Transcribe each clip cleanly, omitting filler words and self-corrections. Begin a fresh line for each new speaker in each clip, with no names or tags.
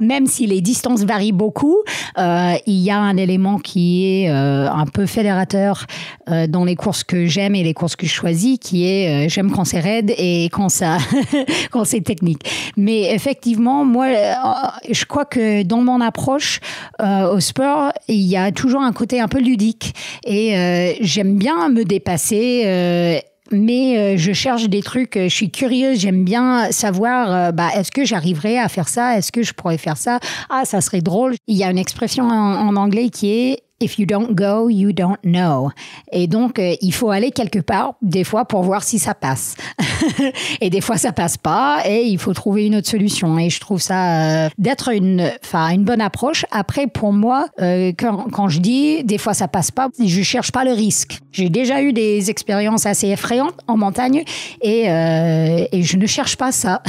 Même si les distances varient beaucoup, il y a un élément qui est un peu fédérateur dans les courses que j'aime et les courses que je choisis, qui est j'aime quand c'est raide et quand c'est technique. Mais effectivement, moi, je crois que dans mon approche au sport, il y a toujours un côté un peu ludique et j'aime bien me dépasser. Mais je cherche des trucs, je suis curieuse, j'aime bien savoir, est-ce que j'arriverai à faire ça? Est-ce que je pourrais faire ça? Ah, ça serait drôle. Il y a une expression en anglais qui est « If you don't go, you don't know ». Et donc, il faut aller quelque part, des fois, pour voir si ça passe. Et des fois, ça passe pas et il faut trouver une autre solution. Et je trouve ça d'être une bonne approche. Après, pour moi, quand je dis « des fois, ça passe pas », je cherche pas le risque. J'ai déjà eu des expériences assez effrayantes en montagne et je ne cherche pas ça.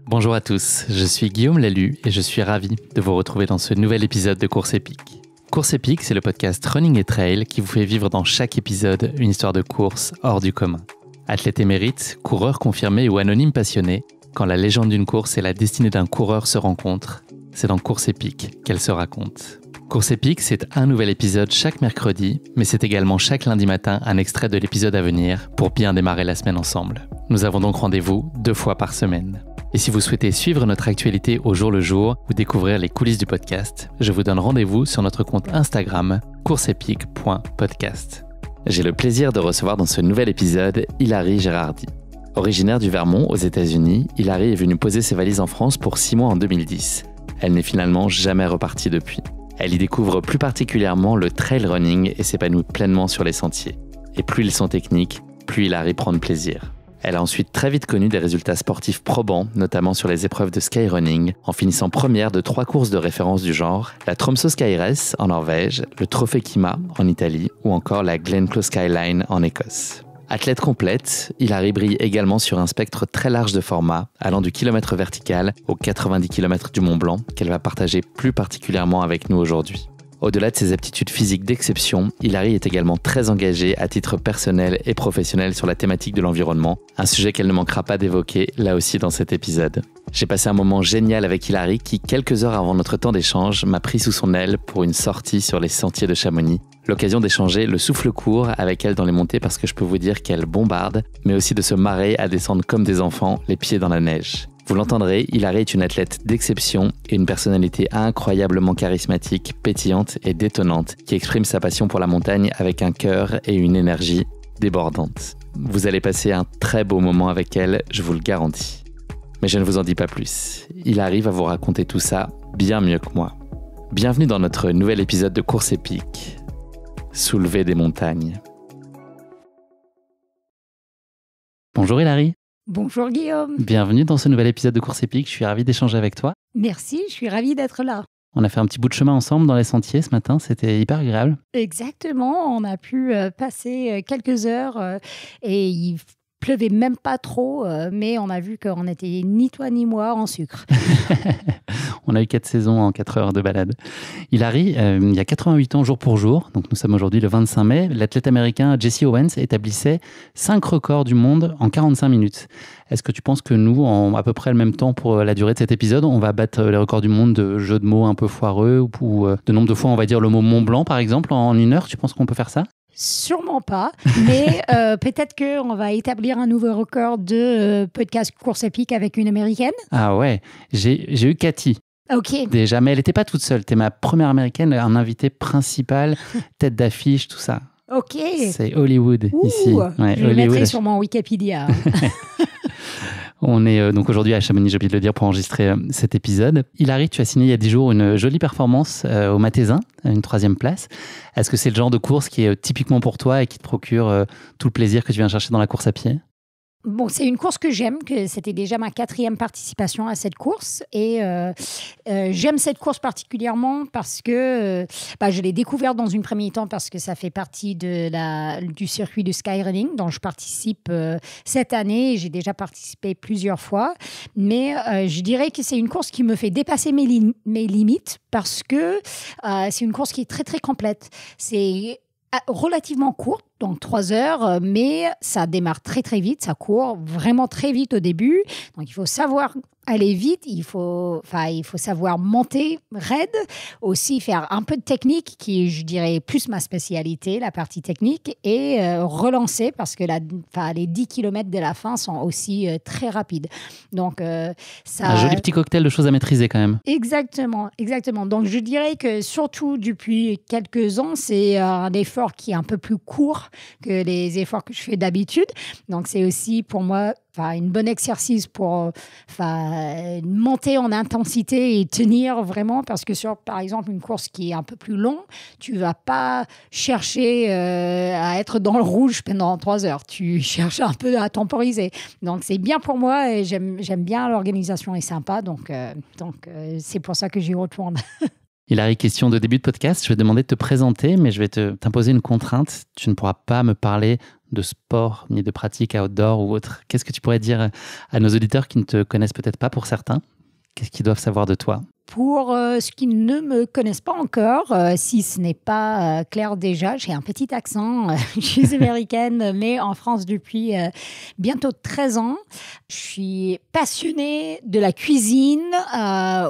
Bonjour à tous, je suis Guillaume Lalu et je suis ravi de vous retrouver dans ce nouvel épisode de Course épique. Course épique, c'est le podcast Running et Trail qui vous fait vivre dans chaque épisode une histoire de course hors du commun. Athlète émérite, coureur confirmé ou anonyme passionné, quand la légende d'une course et la destinée d'un coureur se rencontrent, c'est dans Course épique qu'elle se raconte. Course épique, c'est un nouvel épisode chaque mercredi, mais c'est également chaque lundi matin un extrait de l'épisode à venir pour bien démarrer la semaine ensemble. Nous avons donc rendez-vous 2 fois par semaine. Et si vous souhaitez suivre notre actualité au jour le jour ou découvrir les coulisses du podcast, je vous donne rendez-vous sur notre compte Instagram courseepique.podcast. J'ai le plaisir de recevoir dans ce nouvel épisode Hilary Gérardi. Originaire du Vermont aux États-Unis, Hilary est venue poser ses valises en France pour 6 mois en 2010. Elle n'est finalement jamais repartie depuis. Elle y découvre plus particulièrement le trail running et s'épanouit pleinement sur les sentiers. Et plus ils sont techniques, plus Hilary prend de plaisir. Elle a ensuite très vite connu des résultats sportifs probants, notamment sur les épreuves de skyrunning, en finissant première de 3 courses de référence du genre, la Tromsø Sky Race en Norvège, le Trophée Kima en Italie ou encore la Glenclough Skyline en Écosse. Athlète complète, Hilary brille également sur un spectre très large de formats, allant du kilomètre vertical aux 90 km du Mont Blanc, qu'elle va partager plus particulièrement avec nous aujourd'hui. Au-delà de ses aptitudes physiques d'exception, Hilary est également très engagée à titre personnel et professionnel sur la thématique de l'environnement, un sujet qu'elle ne manquera pas d'évoquer là aussi dans cet épisode. J'ai passé un moment génial avec Hilary qui, quelques heures avant notre temps d'échange, m'a pris sous son aile pour une sortie sur les sentiers de Chamonix. L'occasion d'échanger le souffle court avec elle dans les montées parce que je peux vous dire qu'elle bombarde, mais aussi de se marrer à descendre comme des enfants, les pieds dans la neige. Vous l'entendrez, Hilary est une athlète d'exception et une personnalité incroyablement charismatique, pétillante et détonnante, qui exprime sa passion pour la montagne avec un cœur et une énergie débordante. Vous allez passer un très beau moment avec elle, je vous le garantis. Mais je ne vous en dis pas plus. Hilary va vous raconter tout ça bien mieux que moi. Bienvenue dans notre nouvel épisode de Course épique. Soulever des montagnes. Bonjour Hilary.
Bonjour Guillaume.
Bienvenue dans ce nouvel épisode de Course épique, je suis ravi d'échanger avec toi.
Merci, je suis ravie d'être là.
On a fait un petit bout de chemin ensemble dans les sentiers ce matin, c'était hyper agréable.
Exactement, on a pu passer quelques heures et il pleuvait même pas trop, mais on a vu qu'on n'était ni toi ni moi en sucre.
On a eu 4 saisons en 4 heures de balade. Hilary, il y a 88 ans jour pour jour, donc nous sommes aujourd'hui le 25 mai, l'athlète américain Jesse Owens établissait 5 records du monde en 45 minutes. Est-ce que tu penses que nous, en à peu près le même temps pour la durée de cet épisode, on va battre les records du monde de jeux de mots un peu foireux ou de nombre de fois on va dire le mot Mont Blanc par exemple en 1 heure? Tu penses qu'on peut faire ça?
Sûrement pas, mais peut-être qu'on va établir un nouveau record de podcast Course épique avec une Américaine.
Ah ouais, j'ai eu Cathy.
Ok.
Déjà, mais elle n'était pas toute seule. T'es ma première Américaine, un invité principal, tête d'affiche, tout ça.
Ok.
C'est Hollywood ici.
Ouais, je le mettrai sur mon Wikipédia.
On est donc aujourd'hui à Chamonix, j'ai oublié de le dire, pour enregistrer cet épisode. Hilary, tu as signé il y a 10 jours une jolie performance au Mathézin, une 3e place. Est-ce que c'est le genre de course qui est typiquement pour toi et qui te procure tout le plaisir que tu viens chercher dans la course à pied ?
Bon, c'est une course que j'aime, que c'était déjà ma 4e participation à cette course. Et j'aime cette course particulièrement parce que je l'ai découverte dans un premier temps parce que ça fait partie du circuit du skyrunning dont je participe cette année. J'ai déjà participé plusieurs fois. Mais je dirais que c'est une course qui me fait dépasser mes limites parce que c'est une course qui est très, très complète. C'est relativement courte, donc 3 heures, mais ça démarre très très vite, ça court vraiment très vite au début. Donc il faut savoir aller vite, il faut savoir monter raide, aussi faire un peu de technique, qui est, je dirais, plus ma spécialité, la partie technique, et relancer, parce que les 10 km de la fin sont aussi très rapides. Donc,
un joli petit cocktail de choses à maîtriser quand même.
Exactement. Donc, je dirais que surtout depuis quelques ans, c'est un effort qui est un peu plus court que les efforts que je fais d'habitude. Donc, c'est aussi pour moi une bonne exercice pour monter en intensité et tenir vraiment, parce que sur, par exemple, une course qui est un peu plus longue, tu vas pas chercher à être dans le rouge pendant 3 heures. Tu cherches un peu à temporiser. Donc, c'est bien pour moi et j'aime bien, l'organisation est sympa. Donc, c'est pour ça que j'y retourne.
Hilary, question de début de podcast. Je vais te demander de te présenter, mais je vais t'imposer une contrainte. Tu ne pourras pas me parler de sport, ni de pratique outdoor ou autre. Qu'est-ce que tu pourrais dire à nos auditeurs qui ne te connaissent peut-être pas pour certains? Qu'est-ce qu'ils doivent savoir de toi?
Pour ceux qui ne me connaissent pas encore, si ce n'est pas clair déjà, j'ai un petit accent. Je suis américaine, mais en France depuis bientôt 13 ans. Je suis passionnée de la cuisine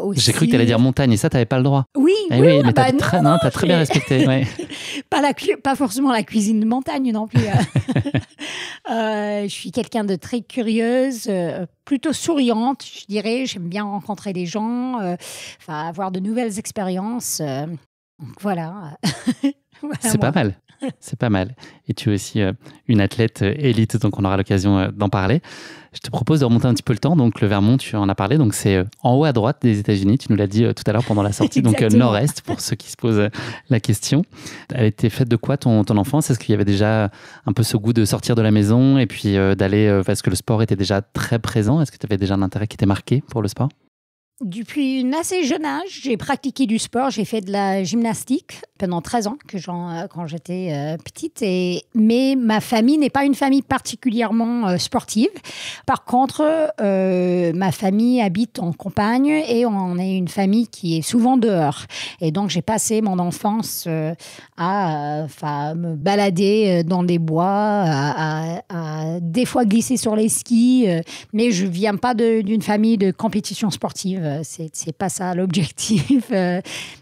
aussi.
J'ai cru que tu allais dire montagne, et ça, tu n'avais pas le droit.
Oui,
mais tu as très bien respecté. Ouais.
Pas forcément la cuisine de montagne non plus. Je suis quelqu'un de très curieuse, plutôt souriante, je dirais. J'aime bien rencontrer des gens, avoir de nouvelles expériences. Donc voilà.
C'est pas mal. C'est pas mal. Et tu es aussi une athlète élite, donc on aura l'occasion d'en parler. Je te propose de remonter un petit peu le temps. Donc le Vermont, tu en as parlé. Donc c'est en haut à droite des États-Unis. Tu nous l'as dit tout à l'heure pendant la sortie. Donc nord-est, pour ceux qui se posent la question. Elle était faite de quoi ton enfance? Est-ce qu'il y avait déjà un peu ce goût de sortir de la maison et puis d'aller... Est-ce que le sport était déjà très présent? Est-ce que tu avais déjà un intérêt qui était marqué pour le sport?
Depuis un assez jeune âge, j'ai pratiqué du sport. J'ai fait de la gymnastique pendant 13 ans quand j'étais petite. Mais ma famille n'est pas une famille particulièrement sportive. Par contre, ma famille habite en campagne et on est une famille qui est souvent dehors. Et donc, j'ai passé mon enfance à me balader dans les bois, à des fois glisser sur les skis. Mais je ne viens pas d'une famille de compétition sportive. C'est pas ça l'objectif,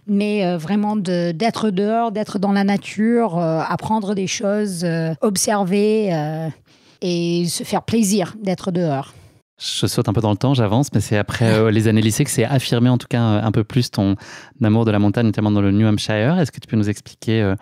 mais vraiment d'être dehors, d'être dans la nature, apprendre des choses, observer et se faire plaisir d'être dehors.
Je saute un peu dans le temps, j'avance, mais c'est après les années lycée que c'est affirmé en tout cas un peu plus ton amour de la montagne, notamment dans le New Hampshire. Est-ce que tu peux nous expliquer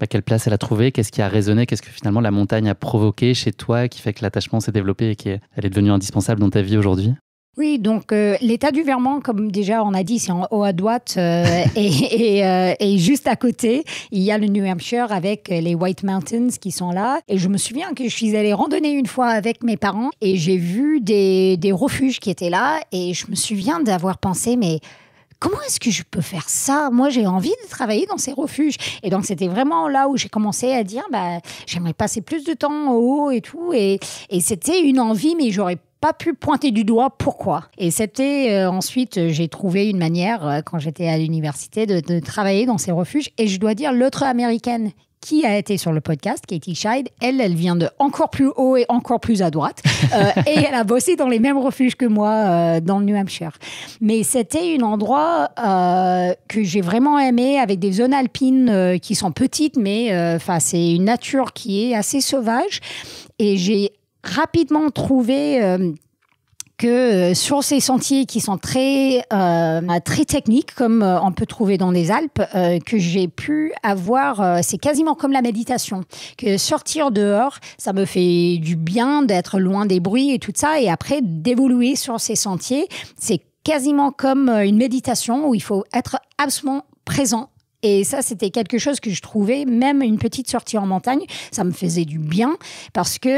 quelle place elle a trouvé, qu'est-ce qui a résonné, qu'est-ce que finalement la montagne a provoqué chez toi, qui fait que l'attachement s'est développé et qu'elle est devenue indispensable dans ta vie aujourd'hui?
Oui, donc l'État du Vermont, comme déjà on a dit, c'est en haut à droite et juste à côté, il y a le New Hampshire avec les White Mountains qui sont là. Et je me souviens que je suis allée randonner une fois avec mes parents et j'ai vu des refuges qui étaient là et je me souviens d'avoir pensé, mais comment est-ce que je peux faire ça? Moi, j'ai envie de travailler dans ces refuges. Et donc, c'était vraiment là où j'ai commencé à dire, j'aimerais passer plus de temps en haut et tout. Et c'était une envie, mais j'aurais pas pu pointer du doigt pourquoi. Et c'était ensuite, j'ai trouvé une manière, quand j'étais à l'université, de travailler dans ces refuges. Et je dois dire, l'autre américaine qui a été sur le podcast, Katie Scheid, elle vient de encore plus haut et encore plus à droite. Et elle a bossé dans les mêmes refuges que moi dans le New Hampshire. Mais c'était un endroit que j'ai vraiment aimé, avec des zones alpines qui sont petites, mais c'est une nature qui est assez sauvage. Et j'ai rapidement trouvé que sur ces sentiers qui sont très techniques, comme on peut trouver dans les Alpes, que j'ai pu avoir, c'est quasiment comme la méditation, que sortir dehors, ça me fait du bien d'être loin des bruits et tout ça, et après d'évoluer sur ces sentiers, c'est quasiment comme une méditation où il faut être absolument présent. Et ça, c'était quelque chose que je trouvais, même une petite sortie en montagne, ça me faisait du bien parce que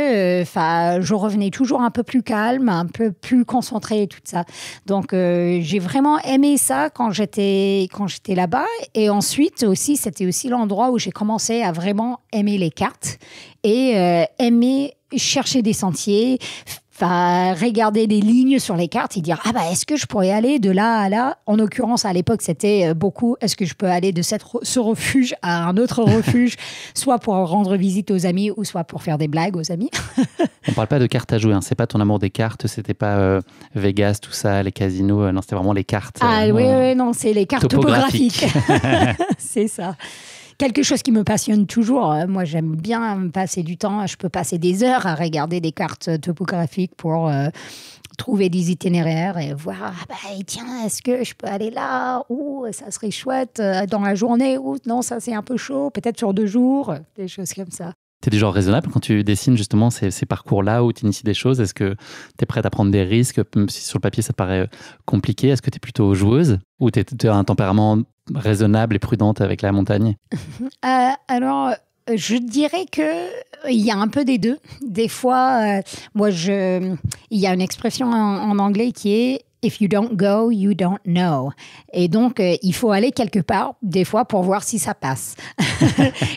je revenais toujours un peu plus calme, un peu plus concentrée et tout ça. Donc, j'ai vraiment aimé ça quand j'étais là-bas. Et ensuite aussi, c'était aussi l'endroit où j'ai commencé à vraiment aimer les cartes et aimer chercher des sentiers, regarder les lignes sur les cartes et dire est-ce que je pourrais aller de là à là. En l'occurrence, à l'époque, c'était beaucoup est-ce que je peux aller de ce refuge à un autre refuge, soit pour rendre visite aux amis ou soit pour faire des blagues aux amis.
On parle pas de cartes à jouer, hein. C'est pas ton amour des cartes, c'était pas Vegas, tout ça, les casinos. Non, c'était vraiment les cartes.
Oui, non, c'est les cartes topographiques. C'est ça. Quelque chose qui me passionne toujours. Moi, j'aime bien passer du temps. Je peux passer des heures à regarder des cartes topographiques pour trouver des itinéraires et voir, tiens, est-ce que je peux aller là? Ou ça serait chouette dans la journée? Ou non, ça c'est un peu chaud, peut-être sur 2 jours, des choses comme ça.
T'es du genre raisonnable quand tu dessines justement ces parcours-là où tu inities des choses? Est-ce que tu es prête à prendre des risques, même si sur le papier ça te paraît compliqué? Est-ce que tu es plutôt joueuse ou tu as un tempérament raisonnable et prudente avec la montagne?
Alors, je dirais qu'il y a un peu des deux. Des fois, il y a une expression en anglais qui est « If you don't go, you don't know ». Et donc, il faut aller quelque part, des fois, pour voir si ça passe.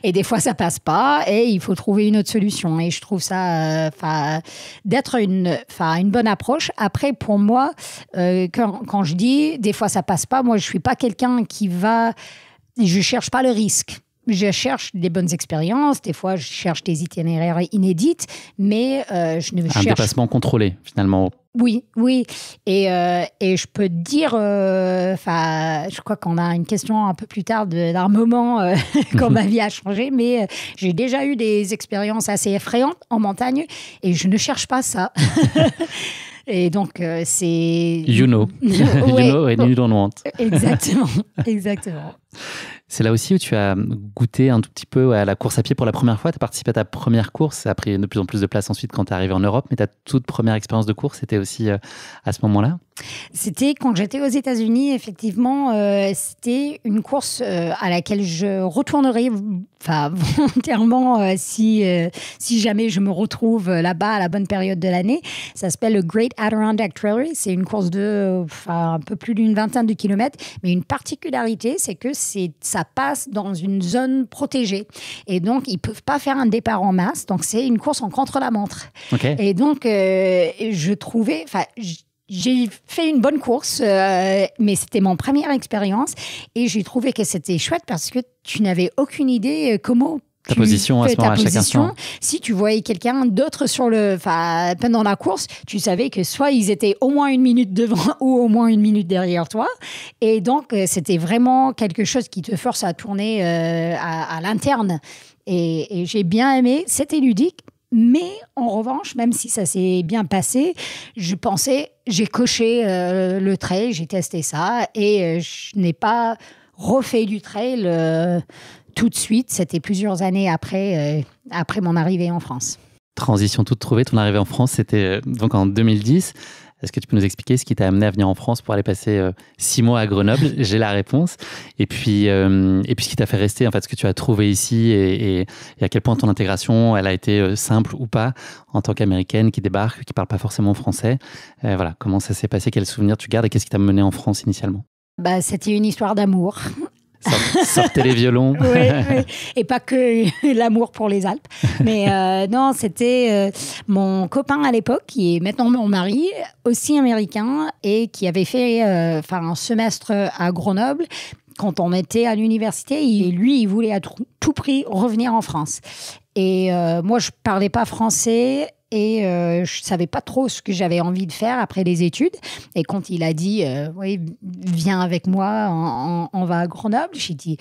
Et des fois, ça passe pas et il faut trouver une autre solution. Et je trouve ça d'être une bonne approche. Après, pour moi, quand je dis « des fois, ça passe pas », moi, je suis pas quelqu'un qui va... Je cherche pas le risque. Je cherche des bonnes expériences, des fois je cherche des itinéraires inédits, mais je ne cherche...
Un dépassement contrôlé, finalement.
Oui. Et je peux te dire, je crois qu'on a une question un peu plus tard d'un moment quand ma vie a changé, mais j'ai déjà eu des expériences assez effrayantes en montagne et je ne cherche pas ça. Et donc, c'est...
You know. You know and you don't want.
Exactement.
C'est là aussi où tu as goûté un tout petit peu à la course à pied pour la première fois. Tu as participé à ta première course. Ça a pris de plus en plus de place ensuite quand tu es arrivé en Europe. Mais ta toute première expérience de course, c'était aussi à ce moment-là?
C'était quand j'étais aux États-Unis, effectivement. C'était une course à laquelle je retournerai volontairement si jamais je me retrouve là-bas à la bonne période de l'année. Ça s'appelle le Great Adirondack Trail Race. C'est une course de un peu plus d'une vingtaine de kilomètres. Mais une particularité, c'est que ça passe dans une zone protégée. Et donc, ils ne peuvent pas faire un départ en masse. Donc, c'est une course en contre-la-montre.
Okay.
Et donc, je trouvais... J'ai fait une bonne course, mais c'était mon première expérience. Et j'ai trouvé que c'était chouette parce que tu n'avais aucune idée comment...
Ta position à ce moment, à chaque instant.
Si tu voyais quelqu'un d'autre pendant la course, tu savais que soit ils étaient au moins 1 minute devant ou au moins 1 minute derrière toi. Et donc, c'était vraiment quelque chose qui te force à tourner à l'interne. Et j'ai bien aimé. C'était ludique. Mais en revanche, même si ça s'est bien passé, j'ai coché le trail, j'ai testé ça et je n'ai pas refait du trail tout de suite. C'était plusieurs années après mon arrivée en France.
Transition toute trouvée, ton arrivée en France, c'était donc en 2010. Est-ce que tu peux nous expliquer ce qui t'a amené à venir en France pour aller passer 6 mois à Grenoble? J'ai la réponse. Et puis ce qui t'a fait rester, en fait, ce que tu as trouvé ici et à quel point ton intégration, elle a été simple ou pas en tant qu'Américaine qui débarque, qui parle pas forcément français. Voilà, comment ça s'est passé? Quels souvenirs tu gardes et qu'est-ce qui t'a mené en France initialement?
C'était une histoire d'amour.
Sortez les violons.
Oui. Et pas que l'amour pour les Alpes. Mais non, c'était mon copain à l'époque, qui est maintenant mon mari, aussi américain, et qui avait fait un semestre à Grenoble quand on était à l'université. Et lui, il voulait à tout prix revenir en France. Et moi, je parlais pas français. Et je savais pas trop ce que j'avais envie de faire après les études. Et quand il a dit, oui, viens avec moi, on va à Grenoble, j'ai dit,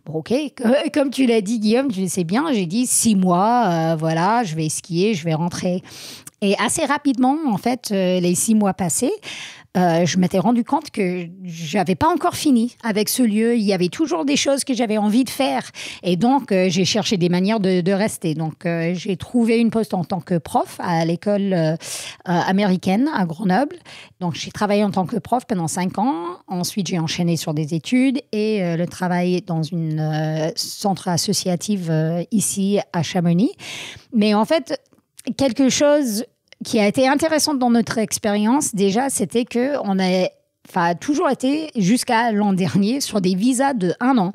bon, ok, comme tu l'as dit, Guillaume, c'est bien. J'ai dit 6 mois, voilà, je vais skier, je vais rentrer. Et assez rapidement, en fait, les 6 mois passés, je m'étais rendu compte que j'avais pas encore fini avec ce lieu. Il y avait toujours des choses que j'avais envie de faire. Et donc, j'ai cherché des manières de rester. Donc, j'ai trouvé une poste en tant que prof à l'école américaine à Grenoble. Donc, j'ai travaillé en tant que prof pendant 5 ans. Ensuite, j'ai enchaîné sur des études et le travail dans une centre associative ici à Chamonix. Mais en fait, quelque chose qui a été intéressante dans notre expérience, déjà, c'était qu'on a toujours été, jusqu'à l'an dernier, sur des visas de 1 an.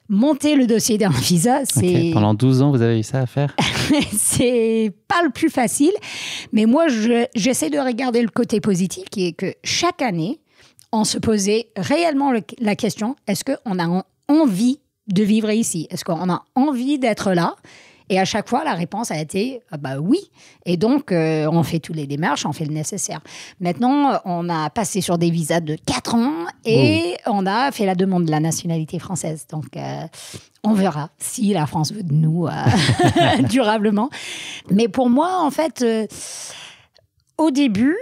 monter le dossier d'un visa, c'est...
Okay. Pendant 12 ans, vous avez eu ça à faire?
C'est pas le plus facile. Mais moi, j'essaie de regarder le côté positif, qui est que chaque année, on se posait réellement la question, est-ce qu'on a envie de vivre ici? Est-ce qu'on a envie d'être là? Et à chaque fois, la réponse a été oui. Et donc, on fait toutes les démarches, on fait le nécessaire. Maintenant, on a passé sur des visas de 4 ans et on a fait la demande de la nationalité française. Donc, on verra si la France veut de nous durablement. Mais pour moi, en fait, au début...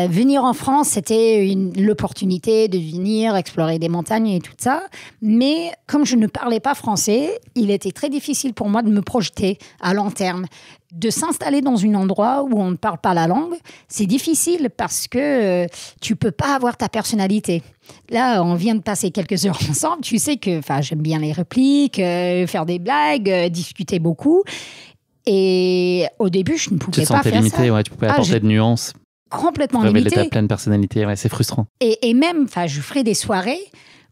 venir en France, c'était l'opportunité de venir explorer des montagnes et tout ça. Mais comme je ne parlais pas français, il était très difficile pour moi de me projeter à long terme. De s'installer dans un endroit où on ne parle pas la langue, c'est difficile parce que tu peux pas avoir ta personnalité. Là, on vient de passer quelques heures ensemble. Tu sais que j'aime bien les répliques, faire des blagues, discuter beaucoup. Et au début, je ne pouvais pas faire ça. Tu te sentais limité,
ouais, tu pouvais apporter de nuances.
Complètement limité.
Révéler ta pleine personnalité, ouais, c'est frustrant.
Et même, je ferais des soirées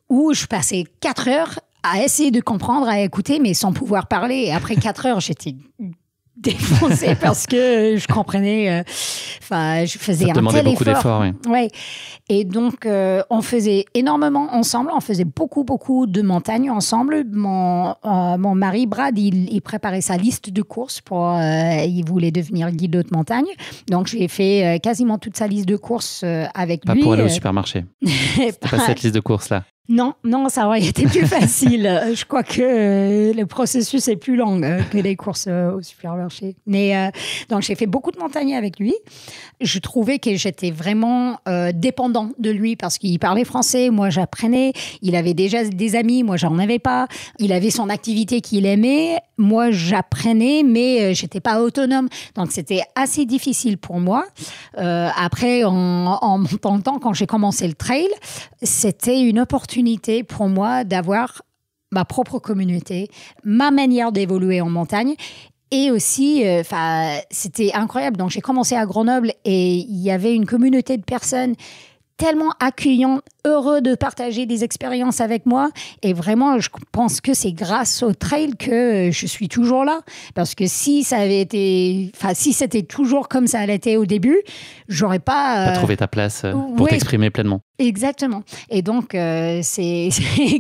où je passais 4 heures à essayer de comprendre, à écouter, mais sans pouvoir parler. Et après 4 heures, j'étais défoncée parce que je comprenais... je faisais un tel effort. Ça te demandait beaucoup d'efforts, oui. Ouais. Et donc, on faisait énormément ensemble. On faisait beaucoup de montagnes ensemble. Mon mari, Brad, il préparait sa liste de courses. Il voulait devenir guide de montagne. Donc, j'ai fait quasiment toute sa liste de courses avec lui.
Pas pour aller au supermarché. C'était pas cette liste de courses-là.
Non, ça aurait été plus facile. Je crois que le processus est plus long que les courses au supermarché. Mais donc, j'ai fait beaucoup de montagnes avec lui. Je trouvais que j'étais vraiment dépendant de lui parce qu'il parlait français. Moi, j'apprenais. Il avait déjà des amis. Moi, j'en avais pas. Il avait son activité qu'il aimait. Moi, j'apprenais, mais j'étais pas autonome. Donc, c'était assez difficile pour moi. Après, en montant le temps, quand j'ai commencé le trail, c'était une opportunité pour moi d'avoir ma propre communauté, ma manière d'évoluer en montagne. Et aussi, c'était incroyable. Donc, j'ai commencé à Grenoble et il y avait une communauté de personnes tellement accueillantes, heureux de partager des expériences avec moi. Et vraiment, je pense que c'est grâce au trail que je suis toujours là. Parce que si c'était toujours comme ça l'était au début, j'aurais pas...
trouvé ta place pour t'exprimer pleinement.
Exactement. Et donc, c'est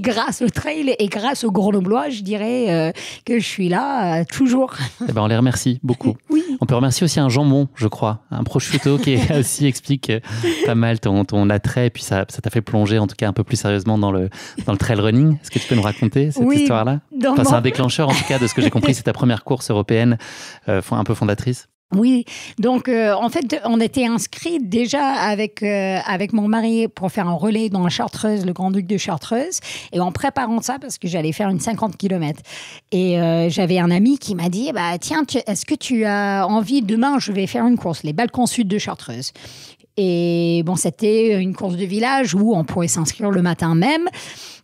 grâce au trail et grâce aux Grenoblois, je dirais, que je suis là toujours.
Eh ben, on les remercie beaucoup.
Oui.
On peut remercier aussi un jambon, je crois, un prosciutto qui aussi explique pas mal ton attrait. Et puis ça t'a fait plonger, en tout cas, un peu plus sérieusement dans le trail running. Est-ce que tu peux nous raconter cette histoire-là? C'est un déclencheur, en tout cas, de ce que j'ai compris. C'est ta première course européenne, un peu fondatrice.
Oui, donc en fait, on était inscrits déjà avec mon mari pour faire un relais dans la Chartreuse, le Grand-Duc de Chartreuse, et en préparant ça, parce que j'allais faire une 50 km. Et j'avais un ami qui m'a dit, tiens, est-ce que tu as envie, demain, je vais faire une course, les Balkans Sud de Chartreuse. Et bon, c'était une course de village où on pourrait s'inscrire le matin même.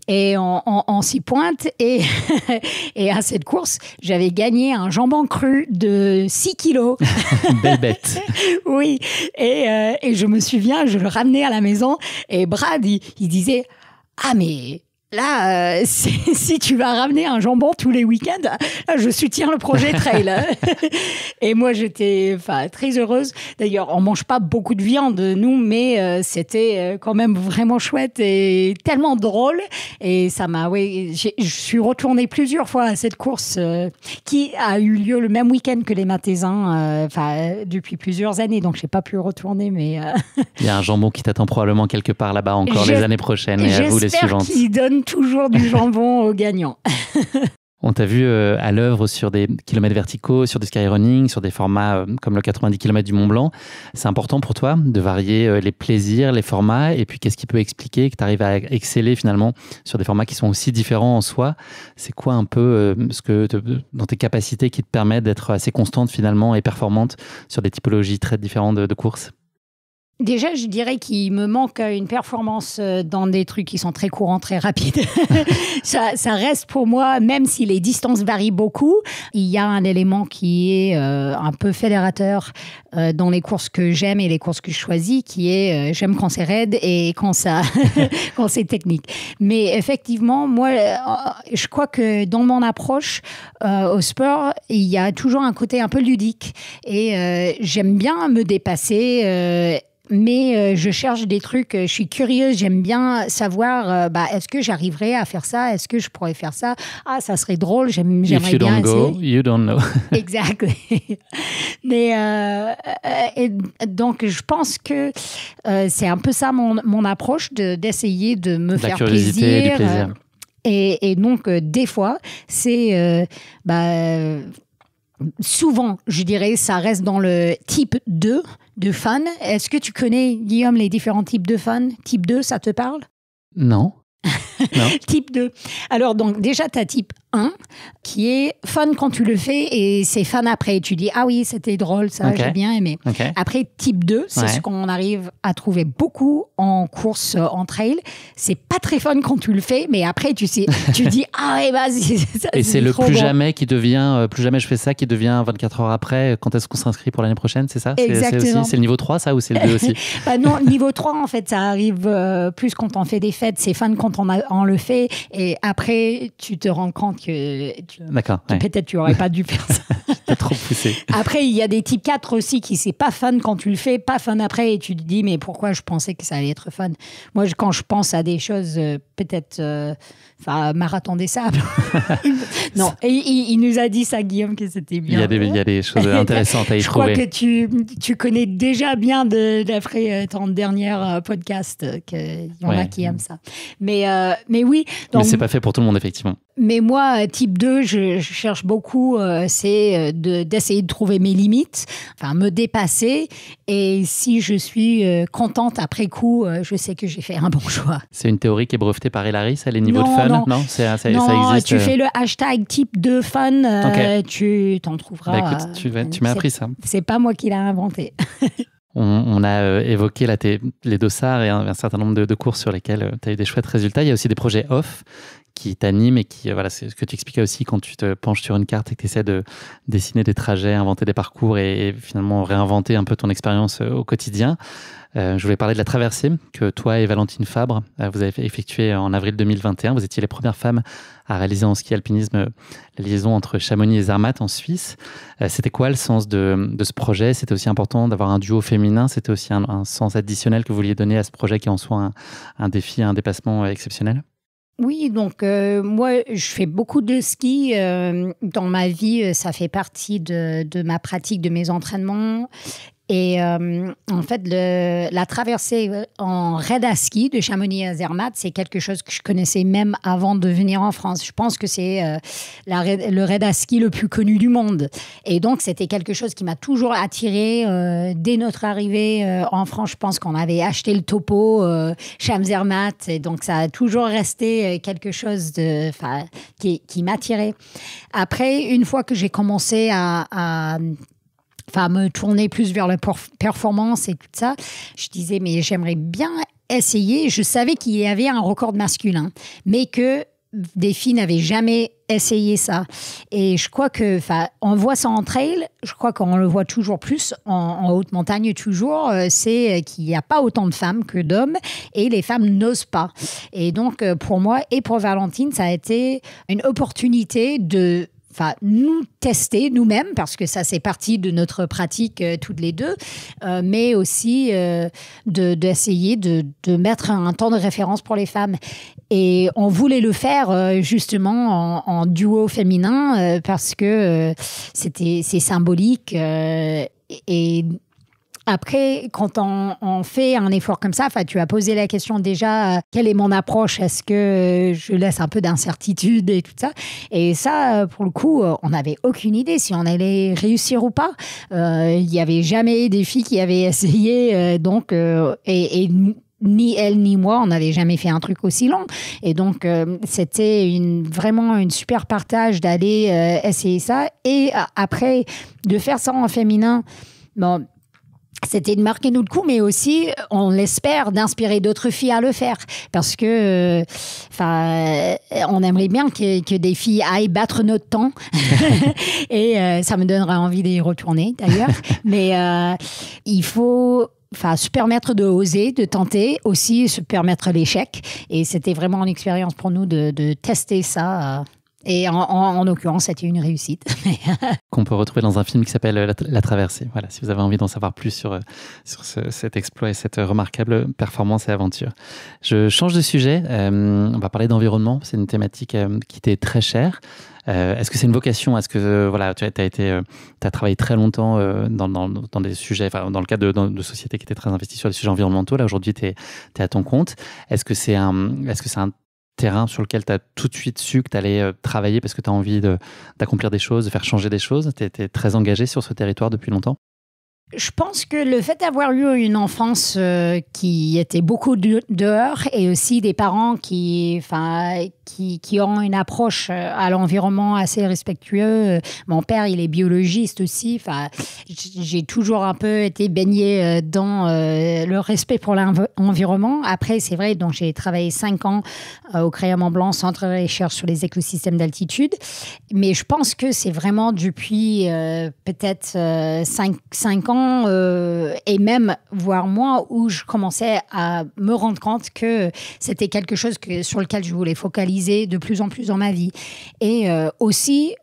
Et on s'y pointe. Et à cette course, j'avais gagné un jambon cru de 6 kilos.
Belle bête.
Oui. Et je me souviens, je le ramenais à la maison. Et Brad, il disait « Ah, mais... là, si tu vas ramener un jambon tous les week-ends, là, je soutiens le projet trail. Et moi, j'étais très heureuse. D'ailleurs, on mange pas beaucoup de viande, nous, mais c'était quand même vraiment chouette et tellement drôle. Et ça m'a, je suis retournée plusieurs fois à cette course qui a eu lieu le même week-end que les Mathésins, depuis plusieurs années. Donc, j'ai pas pu retourner, mais...
Il y a un jambon qui t'attend probablement quelque part là-bas encore les années prochaines et à vous les suivantes.
J'espère qu'il donne toujours du jambon aux gagnants.
On t'a vu à l'œuvre sur des kilomètres verticaux, sur du skyrunning, sur des formats comme le 90 km du Mont Blanc. C'est important pour toi de varier les plaisirs, les formats, et puis qu'est-ce qui peut expliquer que tu arrives à exceller finalement sur des formats qui sont aussi différents en soi? C'est quoi un peu dans tes capacités qui te permettent d'être assez constante finalement et performante sur des typologies très différentes de courses?
Déjà, je dirais qu'il me manque une performance dans des trucs qui sont très courants, très rapides. ça reste pour moi, même si les distances varient beaucoup, il y a un élément qui est un peu fédérateur dans les courses que j'aime et les courses que je choisis, qui est j'aime quand c'est raide et quand c'est technique. Mais effectivement, moi, je crois que dans mon approche au sport, il y a toujours un côté un peu ludique. Et j'aime bien me dépasser. Mais je cherche des trucs, je suis curieuse, j'aime bien savoir, est-ce que j'arriverai à faire ça? Est-ce que je pourrais faire ça? Ah, ça serait drôle, j'aimerais bien essayer.
If you don't go, you don't know.
Exactly. Mais et donc, je pense que c'est un peu ça mon approche, d'essayer de me faire plaisir.
Et du plaisir.
Et donc, des fois, c'est... souvent, je dirais, ça reste dans le type 2 de fun. Est-ce que tu connais, Guillaume, les différents types de fun? Type 2, ça te parle?
Non. Non.
Type 2. Alors, donc, déjà, tu as type 1, qui est fun quand tu le fais et c'est fun après. Tu dis, ah oui, c'était drôle, ça, j'ai bien aimé. Okay. Après, type 2, c'est ce qu'on arrive à trouver beaucoup en course, en trail. C'est pas très fun quand tu le fais, mais après, tu dis, ah, et vas-y.
Et c'est le plus jamais qui devient, plus jamais je fais ça, qui devient 24 heures après. Quand est-ce qu'on s'inscrit pour l'année prochaine, c'est ça?
Exactement.
C'est le niveau 3, ça, ou c'est le 2 aussi?
Non, niveau 3, en fait, ça arrive plus quand on fait des fêtes. C'est fun quand on le fait. Et après, tu te rends compte que peut-être tu n'aurais pas dû faire ça.
T'es trop poussé.
Après, il y a des types 4 aussi qui c'est pas fun quand tu le fais, pas fun après. Et tu te dis, mais pourquoi je pensais que ça allait être fun? Moi, quand je pense à des choses, peut-être... marathon des sables. Non, et il nous a dit ça, Guillaume, que c'était bien.
Il y a des choses intéressantes à y trouver.
Je crois que tu connais déjà bien d'après ton dernier podcast qu'il y en a qui aiment ça. Mais oui. Donc,
mais c'est pas fait pour tout le monde, effectivement.
Mais moi, type 2, je cherche beaucoup, c'est d'essayer de trouver mes limites, me dépasser. Et si je suis contente après coup, je sais que j'ai fait un bon choix.
C'est une théorie qui est brevetée par Hilary, ça, les niveaux de fun? Non, ça existe.
Tu fais le hashtag type 2 fun, tu t'en trouveras.
Écoute, tu m'as appris ça.
C'est pas moi qui l'ai inventé.
On a évoqué là, les dossards et un certain nombre de courses sur lesquelles tu as eu des chouettes résultats. Il y a aussi des projets off qui t'animent et qui, c'est ce que tu expliquais aussi quand tu te penches sur une carte et que tu essaies de dessiner des trajets, inventer des parcours et finalement réinventer un peu ton expérience au quotidien. Je voulais parler de la traversée que toi et Valentine Fabre, vous avez effectuée en avril 2021. Vous étiez les premières femmes à réaliser en ski alpinisme la liaison entre Chamonix et Zermatt en Suisse. C'était quoi le sens de ce projet? C'était aussi important d'avoir un duo féminin. C'était aussi un sens additionnel que vous vouliez donner à ce projet qui est en soi un défi, un dépassement exceptionnel?
Oui, donc moi, je fais beaucoup de ski dans ma vie. Ça fait partie de ma pratique, de mes entraînements. Et en fait, la traversée en raid à ski de Chamonix à Zermatt, c'est quelque chose que je connaissais même avant de venir en France. Je pense que c'est le raid à ski le plus connu du monde. Et donc, c'était quelque chose qui m'a toujours attirée. Dès notre arrivée en France, je pense qu'on avait acheté le topo Cham-Zermatt. Et donc, ça a toujours resté quelque chose qui m'attirait. Après, une fois que j'ai commencé à me tourner plus vers la performance et tout ça, je disais, mais j'aimerais bien essayer. Je savais qu'il y avait un record masculin, mais que des filles n'avaient jamais essayé ça. Et je crois que, on voit ça en trail, je crois qu'on le voit toujours plus, en haute montagne toujours, c'est qu'il n'y a pas autant de femmes que d'hommes et les femmes n'osent pas. Et donc, pour moi et pour Valentine, ça a été une opportunité de nous tester nous-mêmes, parce que ça, c'est partie de notre pratique toutes les deux, mais aussi d'essayer de mettre un temps de référence pour les femmes. Et on voulait le faire justement en duo féminin parce que c'est symbolique et après, quand on fait un effort comme ça, tu as posé la question déjà, quelle est mon approche? Est-ce que je laisse un peu d'incertitude et tout ça? Et ça, pour le coup, on n'avait aucune idée si on allait réussir ou pas. Il n'y avait jamais des filles qui avaient essayé, ni elle ni moi, on n'avait jamais fait un truc aussi long. Et donc, c'était vraiment une super partage d'aller essayer ça. Et après, de faire ça en féminin, bon... c'était de marquer notre coup, mais aussi, on l'espère, d'inspirer d'autres filles à le faire. Parce que, on aimerait bien que des filles aillent battre notre temps. Et ça me donnera envie d'y retourner, d'ailleurs. Mais il faut se permettre de oser, de tenter, aussi se permettre l'échec. Et c'était vraiment une expérience pour nous de tester ça. Et en l'occurrence, c'était une réussite.
Qu'on peut retrouver dans un film qui s'appelle La Traversée. Voilà, si vous avez envie d'en savoir plus sur cet exploit et cette remarquable performance et aventure. Je change de sujet. On va parler d'environnement. C'est une thématique qui t'est très chère. Est-ce que c'est une vocation? Est-ce que tu as travaillé très longtemps dans des sujets, dans le cadre de sociétés qui étaient très investies sur les sujets environnementaux? Là, aujourd'hui, tu es à ton compte. Est-ce que c'est un terrain sur lequel tu as tout de suite su que tu allais travailler parce que tu as envie d'accomplir des choses, de faire changer des choses? Tu étais très engagé sur ce territoire depuis longtemps?
Je pense que le fait d'avoir eu une enfance qui était beaucoup dehors et aussi des parents qui ont une approche à l'environnement assez respectueux. Mon père, il est biologiste aussi. J'ai toujours un peu été baignée dans le respect pour l'environnement. Après, c'est vrai, donc j'ai travaillé 5 ans au Créa Mont-Blanc, centre de recherche sur les écosystèmes d'altitude. Mais je pense que c'est vraiment depuis peut-être 5 ans et même, voire moins, où je commençais à me rendre compte que c'était quelque chose sur lequel je voulais focaliser de plus en plus dans ma vie. Et aussi,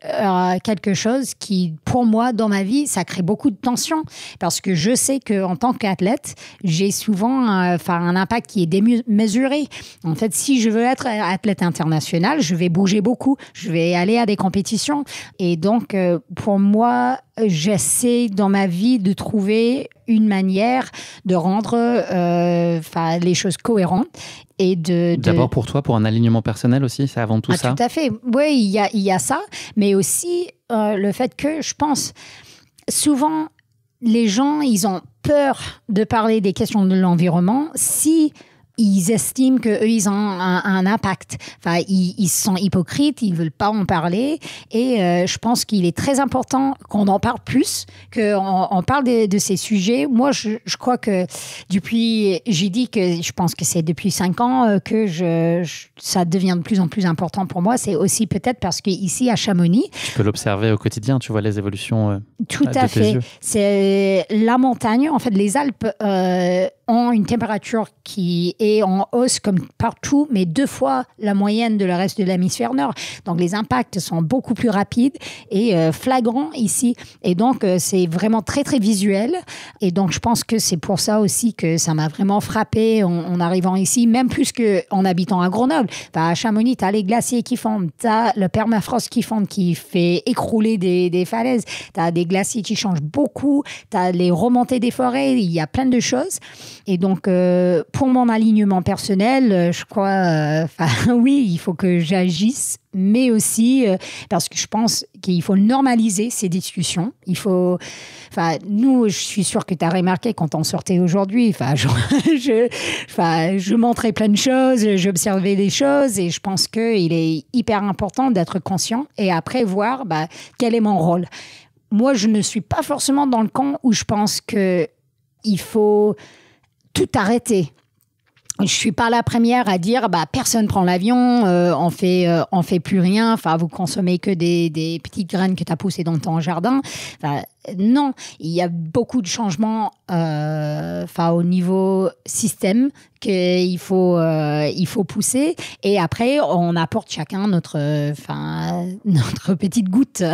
quelque chose qui, pour moi, dans ma vie, ça crée beaucoup de tension. Parce que je sais qu'en tant qu'athlète, j'ai souvent un impact qui est démesuré. En fait, si je veux être athlète international, je vais bouger beaucoup. Je vais aller à des compétitions. Et donc, pour moi, j'essaie dans ma vie de trouver une manière de rendre les choses cohérentes. Et
D'abord pour toi, pour un alignement personnel aussi, c'est avant tout ça?
Tout à fait. Oui, il y a ça, mais aussi le fait que je pense souvent les gens, ils ont peur de parler des questions de l'environnement si ils estiment qu'eux, ils ont un impact. Ils sont hypocrites, ils ne veulent pas en parler. Et je pense qu'il est très important qu'on en parle plus, qu'on parle de ces sujets. Moi, je crois que j'ai dit que je pense que c'est depuis 5 ans que ça devient de plus en plus important pour moi. C'est aussi peut-être parce qu'ici, à Chamonix...
Tu peux l'observer au quotidien, tu vois les évolutions
tout à fait. C'est la montagne, en fait, les Alpes ont une température qui est en hausse comme partout, mais 2 fois la moyenne de le reste de l'hémisphère nord. Donc, les impacts sont beaucoup plus rapides et flagrants ici. Et donc, c'est vraiment très, très visuel. Et donc, je pense que c'est pour ça aussi que ça m'a vraiment frappé en arrivant ici, même plus qu'en habitant à Grenoble. À Chamonix, tu as les glaciers qui fondent, tu as le permafrost qui fonde, qui fait écrouler des falaises, tu as des glaciers qui changent beaucoup, tu as les remontées des forêts, il y a plein de choses. Et donc, pour mon alignement personnel, je crois, oui, il faut que j'agisse, mais aussi parce que je pense qu'il faut normaliser ces discussions. Il faut, nous, je suis sûre que tu as remarqué quand on sortait aujourd'hui, je montrais plein de choses, j'observais des choses et je pense qu'il est hyper important d'être conscient et après voir quel est mon rôle. Moi, je ne suis pas forcément dans le camp où je pense qu'il faut tout arrêter. Je suis pas la première à dire personne prend l'avion, on fait plus rien, vous consommez que des petites graines que tu as poussées dans ton jardin. Non, il y a beaucoup de changements au niveau système qu'il faut pousser et après on apporte chacun notre petite goutte.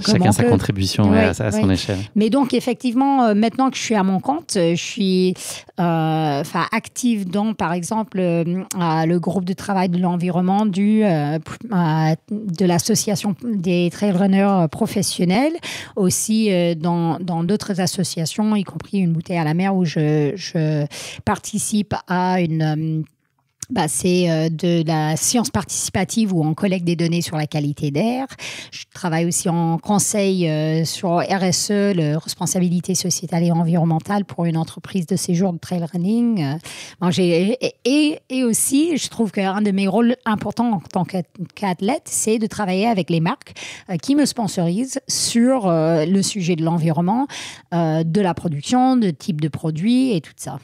Chacun sa contribution à son échelle.
Mais donc effectivement, maintenant que je suis à mon compte, je suis active dans par exemple le groupe de travail de l'environnement de l'association des trail runners professionnels. Aussi dans d'autres associations, y compris une bouteille à la mer où je participe à C'est de la science participative où on collecte des données sur la qualité d'air. Je travaille aussi en conseil sur RSE, la responsabilité sociétale et environnementale pour une entreprise de séjour de trail running. Et aussi, je trouve qu'un de mes rôles importants en tant qu'athlète, c'est de travailler avec les marques qui me sponsorisent sur le sujet de l'environnement, de la production, de type de produits et tout ça.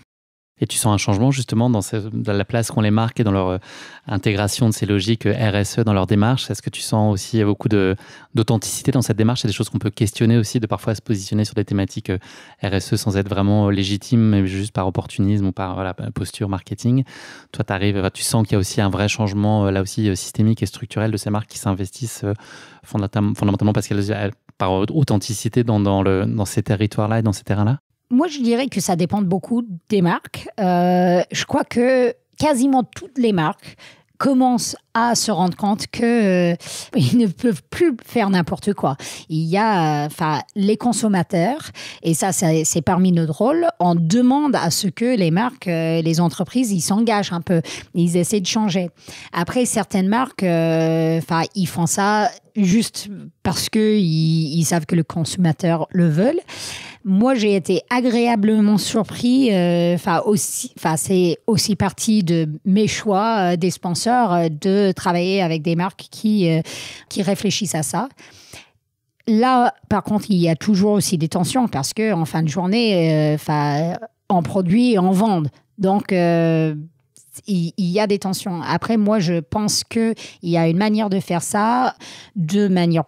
Et tu sens un changement justement dans la place qu'ont les marques et dans leur intégration de ces logiques RSE dans leur démarche? Est-ce que tu sens aussi beaucoup d'authenticité dans cette démarche? C'est des choses qu'on peut questionner aussi, de parfois se positionner sur des thématiques RSE sans être vraiment légitime, mais juste par opportunisme ou par posture marketing. Toi, tu sens qu'il y a aussi un vrai changement là aussi systémique et structurel de ces marques qui s'investissent fondamentalement parce qu'elles par authenticité dans ces territoires-là et dans ces terrains-là?
Moi, je dirais que ça dépend beaucoup des marques. Je crois que quasiment toutes les marques commencent à se rendre compte qu'ils ne peuvent plus faire n'importe quoi. Il y a les consommateurs, et ça c'est parmi nos rôles, on demande à ce que les marques, les entreprises, ils s'engagent un peu, ils essaient de changer. Après, certaines marques, ils font ça juste parce qu'ils savent que le consommateur le veut. Moi, j'ai été agréablement surpris. C'est aussi partie de mes choix des sponsors de travailler avec des marques qui réfléchissent à ça. Là, par contre, il y a toujours aussi des tensions parce que en fin de journée, on produit et on vend. Donc, il y a des tensions. Après, moi, je pense qu'il y a une manière de faire ça de manière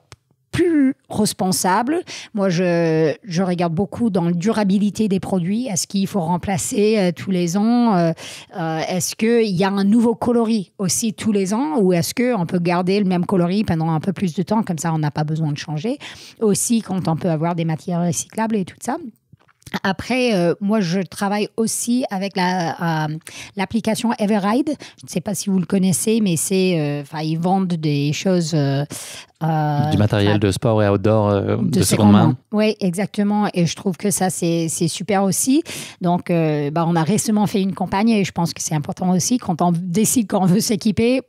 plus responsable. Moi, je regarde beaucoup dans la durabilité des produits. Est-ce qu'il faut remplacer tous les ans? Est-ce qu'il y a un nouveau coloris aussi tous les ans? Ou est-ce qu'on peut garder le même coloris pendant un peu plus de temps? Comme ça, on n'a pas besoin de changer. Aussi, quand on peut avoir des matières recyclables et tout ça. Après, moi, je travaille aussi avec l'application Everride. Je ne sais pas si vous le connaissez, mais ils vendent des choses...
du matériel de sport et outdoor de seconde main.
Oui, exactement. Et je trouve que ça, c'est super aussi. Donc, on a récemment fait une campagne et je pense que c'est important aussi quand on décide qu'on veut s'équiper,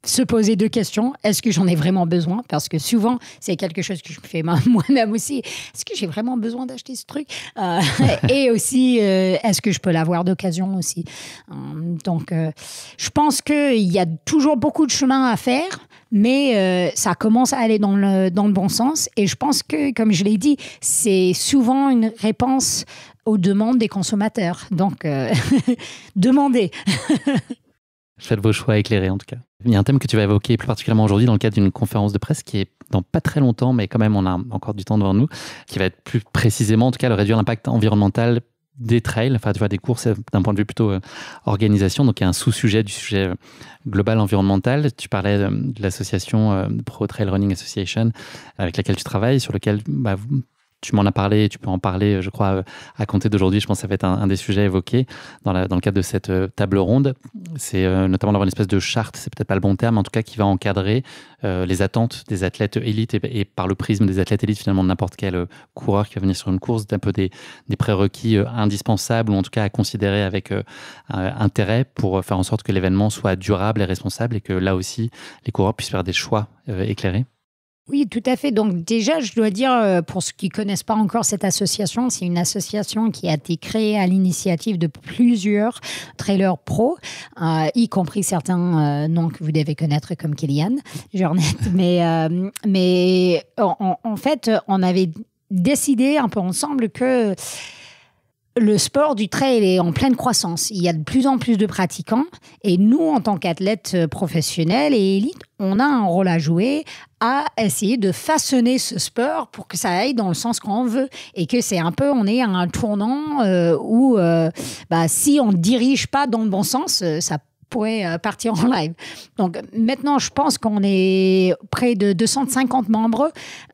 se poser 2 questions. Est-ce que j'en ai vraiment besoin? Parce que souvent, c'est quelque chose que je fais moi-même aussi. Est-ce que j'ai vraiment besoin d'acheter ce truc? Et aussi, est-ce que je peux l'avoir d'occasion aussi? Donc, je pense qu'il y a toujours beaucoup de chemin à faire, mais ça commence à aller dans le bon sens. Et je pense que, comme je l'ai dit, c'est souvent une réponse aux demandes des consommateurs. Donc, demandez.
Faites vos choix éclairés en tout cas. Il y a un thème que tu vas évoquer plus particulièrement aujourd'hui dans le cadre d'une conférence de presse qui est dans pas très longtemps, mais quand même on a encore du temps devant nous, qui va être plus précisément en tout cas le réduire l'impact environnemental des trails, des courses d'un point de vue plutôt organisation. Donc il y a un sous-sujet du sujet global environnemental. Tu parlais de l'association Pro Trail Running Association avec laquelle tu travailles, sur lequel tu m'en as parlé, tu peux en parler, je crois, à compter d'aujourd'hui. Je pense que ça va être un des sujets évoqués dans le cadre de cette table ronde. C'est notamment d'avoir une espèce de charte, c'est peut-être pas le bon terme, en tout cas qui va encadrer les attentes des athlètes élites et par le prisme des athlètes élites, finalement, de n'importe quel coureur qui va venir sur une course, d'un peu des prérequis indispensables ou en tout cas à considérer avec intérêt pour faire en sorte que l'événement soit durable et responsable et que là aussi, les coureurs puissent faire des choix éclairés.
Oui, tout à fait. Donc déjà, je dois dire, pour ceux qui ne connaissent pas encore cette association, c'est une association qui a été créée à l'initiative de plusieurs trailers pro, y compris certains noms que vous devez connaître comme Kylian Jornet. Mais en fait, on avait décidé un peu ensemble que le sport du trail est en pleine croissance. Il y a de plus en plus de pratiquants et nous, en tant qu'athlètes professionnels et élites, on a un rôle à jouer à essayer de façonner ce sport pour que ça aille dans le sens qu'on veut et que c'est un peu, on est à un tournant où si on ne dirige pas dans le bon sens, ça pourrait partir en live. Donc maintenant, je pense qu'on est près de 250 membres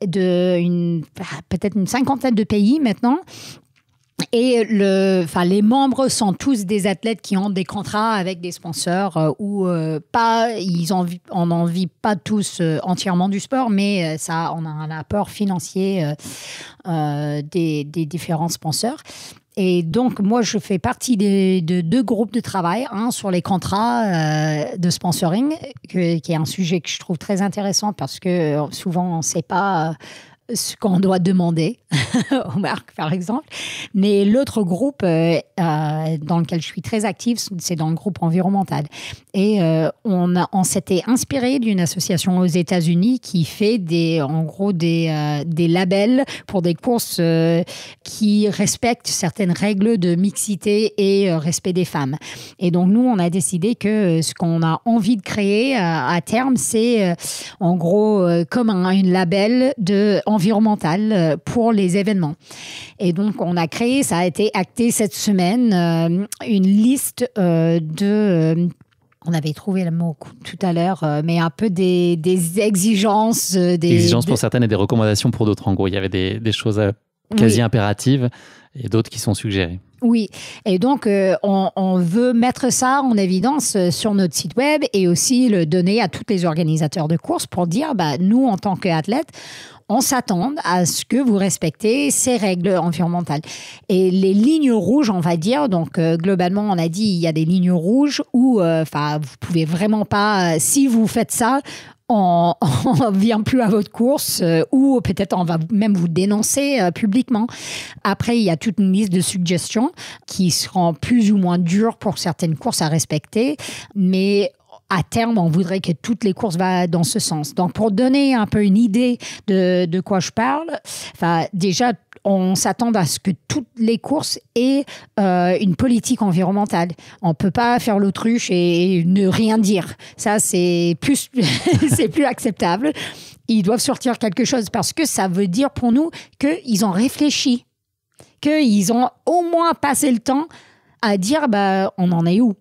de peut-être une cinquantaine de pays maintenant. Et les membres sont tous des athlètes qui ont des contrats avec des sponsors ou pas. On n'en vit pas tous entièrement du sport, mais on a un apport financier des différents sponsors. Et donc, moi, je fais partie de 2 groupes de travail. Un sur les contrats de sponsoring, qui est un sujet que je trouve très intéressant parce que souvent, on ne sait pas ce qu'on doit demander aux marques, par exemple. Mais l'autre groupe dans lequel je suis très active, c'est dans le groupe environnemental. Et on s'était inspiré d'une association aux États-Unis qui fait des labels pour des courses qui respectent certaines règles de mixité et respect des femmes. Et donc, nous, on a décidé que ce qu'on a envie de créer à terme, c'est en gros comme un label environnemental pour les événements. Et donc, on a créé, ça a été acté cette semaine, une liste on avait trouvé le mot tout à l'heure, mais un peu des exigences. Des
exigences pour certaines et des recommandations pour d'autres. En gros, il y avait des choses quasi impératives et d'autres qui sont suggérées.
Oui, et donc on veut mettre ça en évidence sur notre site web et aussi le donner à tous les organisateurs de courses pour dire, nous, en tant qu'athlètes, on s'attend à ce que vous respectez ces règles environnementales. Et les lignes rouges, on va dire, donc globalement, on a dit il y a des lignes rouges où vous pouvez vraiment pas, si vous faites ça, on ne vient plus à votre course ou peut-être on va même vous dénoncer publiquement. Après, il y a toute une liste de suggestions qui seront plus ou moins dures pour certaines courses à respecter, mais à terme, on voudrait que toutes les courses vont dans ce sens. Donc, pour donner un peu une idée de quoi je parle, déjà, on s'attend à ce que toutes les courses aient une politique environnementale. On ne peut pas faire l'autruche et ne rien dire. Ça, c'est plus acceptable. Ils doivent sortir quelque chose parce que ça veut dire pour nous qu'ils ont réfléchi, qu'ils ont au moins passé le temps à dire on en est où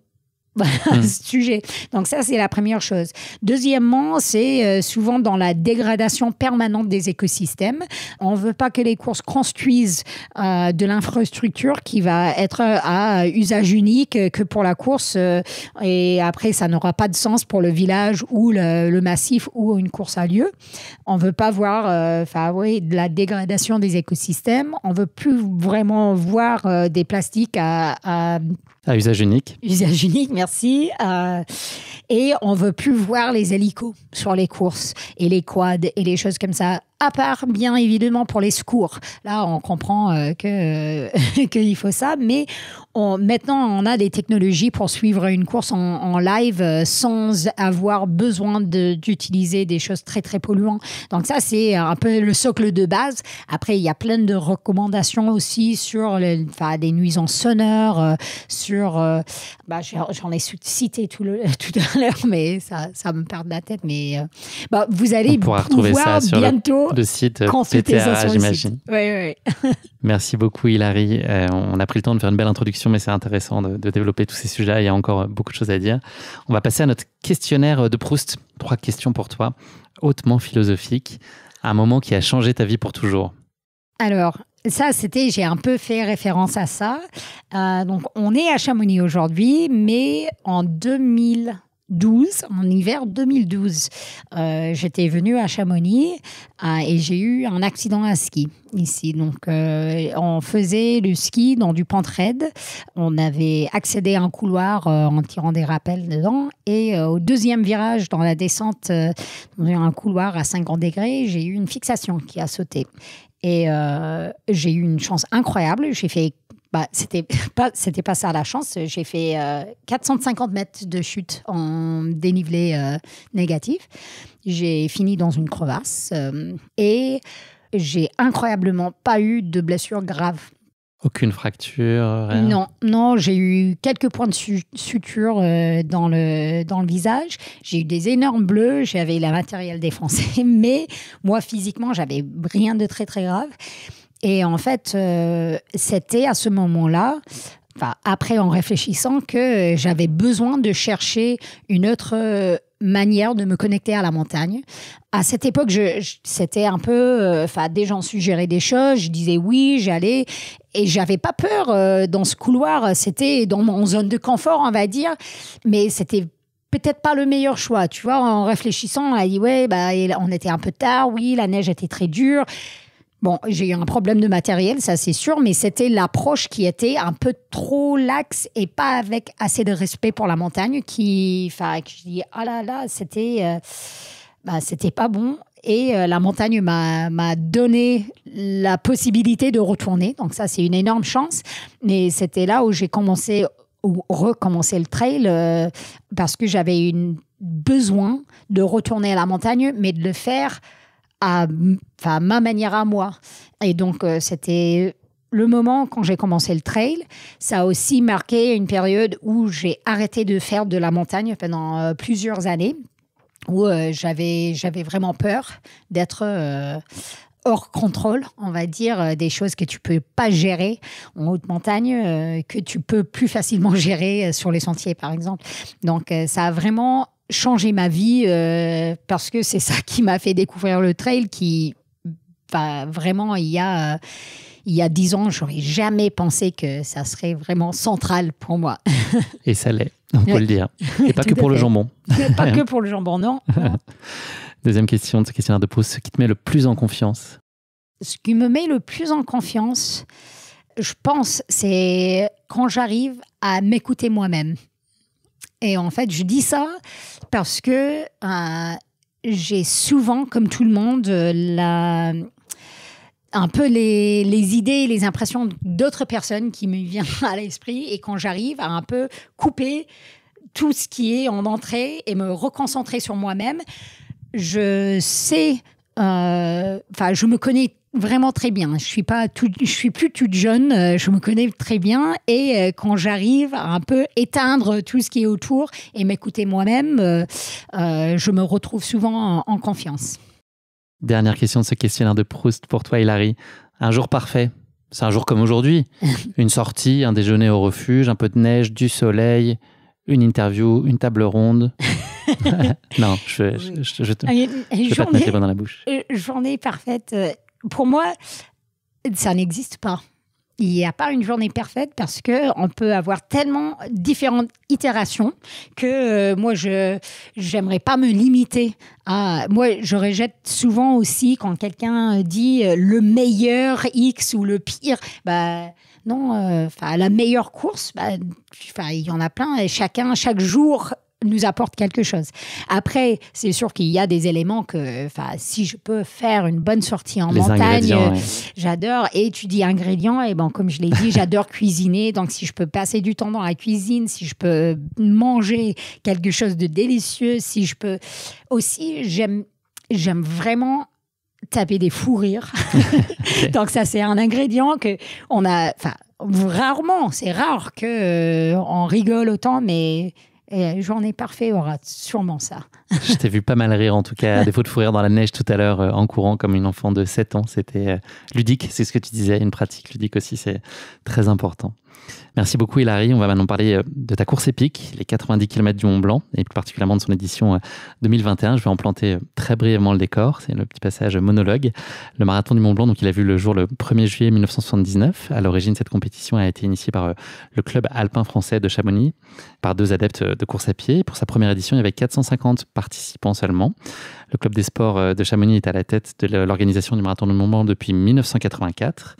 ce sujet. Donc ça, c'est la première chose. Deuxièmement, c'est souvent dans la dégradation permanente des écosystèmes. On ne veut pas que les courses construisent de l'infrastructure qui va être à usage unique que pour la course et après, ça n'aura pas de sens pour le village ou le massif où une course a lieu. On ne veut pas voir de la dégradation des écosystèmes. On ne veut plus vraiment voir des plastiques à
usage unique.
Usage unique, merci. Et on ne veut plus voir les hélicos sur les courses et les quads et les choses comme ça, à part bien évidemment pour les secours. Là, on comprend qu'il faut ça, mais maintenant, on a des technologies pour suivre une course en live sans avoir besoin d'utiliser des choses très, très polluantes. Donc ça, c'est un peu le socle de base. Après, il y a plein de recommandations aussi sur des nuisances sonores, j'en ai cité tout à l'heure, mais ça me perd de la tête. Mais vous allez pouvoir
ça sur
bientôt
le site
consulter ça sur
j'imagine.
Oui.
Merci beaucoup, Hilary. On a pris le temps de faire une belle introduction, mais c'est intéressant de développer tous ces sujets. Il y a encore beaucoup de choses à dire. On va passer à notre questionnaire de Proust. 3 questions pour toi, hautement philosophiques. Un moment qui a changé ta vie pour toujours.
Alors, ça, j'ai un peu fait référence à ça. Donc, on est à Chamonix aujourd'hui, mais en 2012, en hiver 2012, j'étais venue à Chamonix et j'ai eu un accident à ski ici. Donc, on faisait le ski dans du pente raide. On avait accédé à un couloir en tirant des rappels dedans. Et au deuxième virage, dans la descente, dans un couloir à 50 degrés, j'ai eu une fixation qui a sauté. Et j'ai eu une chance incroyable. J'ai fait c'était pas ça la chance. J'ai fait 450 mètres de chute en dénivelé négatif. J'ai fini dans une crevasse et j'ai incroyablement pas eu de blessure grave.
Aucune fracture, rien?
Non, j'ai eu quelques points de suture dans le visage. J'ai eu des énormes bleus, j'avais le matériel défoncé, mais moi, physiquement, j'avais rien de très, très grave. Et en fait, c'était à ce moment-là, après en réfléchissant, que j'avais besoin de chercher une autre manière de me connecter à la montagne. À cette époque, c'était un peu... des gens suggéraient des choses, je disais oui, j'allais... Et j'avais pas peur dans ce couloir, c'était dans mon zone de confort, on va dire, mais c'était peut-être pas le meilleur choix, tu vois. En réfléchissant, on a dit on était un peu tard, oui, la neige était très dure. Bon, j'ai eu un problème de matériel, ça c'est sûr, mais c'était l'approche qui était un peu trop laxe et pas avec assez de respect pour la montagne que je dis, ah là là, c'était pas bon. Et la montagne m'a donné la possibilité de retourner. Donc ça, c'est une énorme chance. Mais c'était là où j'ai recommencé le trail parce que j'avais besoin de retourner à la montagne, mais de le faire à ma manière à moi. Et donc, c'était le moment quand j'ai commencé le trail. Ça a aussi marqué une période où j'ai arrêté de faire de la montagne pendant plusieurs années, où j'avais vraiment peur d'être hors contrôle, on va dire, des choses que tu peux pas gérer en haute montagne, que tu peux plus facilement gérer sur les sentiers, par exemple. Donc, ça a vraiment changé ma vie parce que c'est ça qui m'a fait découvrir le trail vraiment, il y a 10 ans, j'aurais jamais pensé que ça serait vraiment central pour moi.
Et ça l'est, on peut le dire. Et pas que pour le jambon.
Pas que pour le jambon, non.
Deuxième question de ce questionnaire de Proust, ce qui te met le plus en confiance?
Ce qui me met le plus en confiance, je pense, c'est quand j'arrive à m'écouter moi-même. Et en fait, je dis ça parce que j'ai souvent, comme tout le monde, un peu les idées et les impressions d'autres personnes qui me viennent à l'esprit. Et quand j'arrive à un peu couper tout ce qui est en entrée et me reconcentrer sur moi-même, je sais, je me connais vraiment très bien. Je suis plus toute jeune, je me connais très bien. Et quand j'arrive à un peu éteindre tout ce qui est autour et m'écouter moi-même, je me retrouve souvent en confiance.
Dernière question de ce questionnaire de Proust pour toi, Hilary. Un jour parfait, c'est un jour comme aujourd'hui. Une sortie, un déjeuner au refuge, un peu de neige, du soleil, une interview, une table ronde. Non, je vais pas te mettre les mains dans la bouche.
Journée parfaite. Pour moi, ça n'existe pas. Il n'y a pas une journée parfaite parce qu'on peut avoir tellement différentes itérations que moi, je n'aimerais pas me limiter à... Moi, je rejette souvent aussi quand quelqu'un dit le meilleur X ou le pire. Non, la meilleure course, il y en a plein et chaque jour nous apporte quelque chose. Après, c'est sûr qu'il y a des éléments que, si je peux faire une bonne sortie en montagne, j'adore. Et tu dis ingrédients, et comme je l'ai dit, j'adore cuisiner. Donc, si je peux passer du temps dans la cuisine, si je peux manger quelque chose de délicieux, si je peux... Aussi, j'aime vraiment taper des fous rires. Donc, ça, c'est un ingrédient que on a... rarement, c'est rare qu'on rigole autant, mais... Et journée parfaite aura sûrement ça.
Je t'ai vu pas mal rire, en tout cas, à défaut de fou rire dans la neige tout à l'heure, en courant comme une enfant de 7 ans. C'était ludique, c'est ce que tu disais, une pratique ludique aussi, c'est très important. Merci beaucoup, Hilary. On va maintenant parler de ta course épique, les 90 km du Mont Blanc, et plus particulièrement de son édition 2021. Je vais en planter très brièvement le décor. C'est le petit passage monologue. Le marathon du Mont Blanc, donc, il a vu le jour le 1er juillet 1979. À l'origine, cette compétition a été initiée par le club alpin français de Chamonix, par 2 adeptes de course à pied. Pour sa première édition, il y avait 450 participants seulement. Le club des sports de Chamonix est à la tête de l'organisation du marathon du Mont Blanc depuis 1984.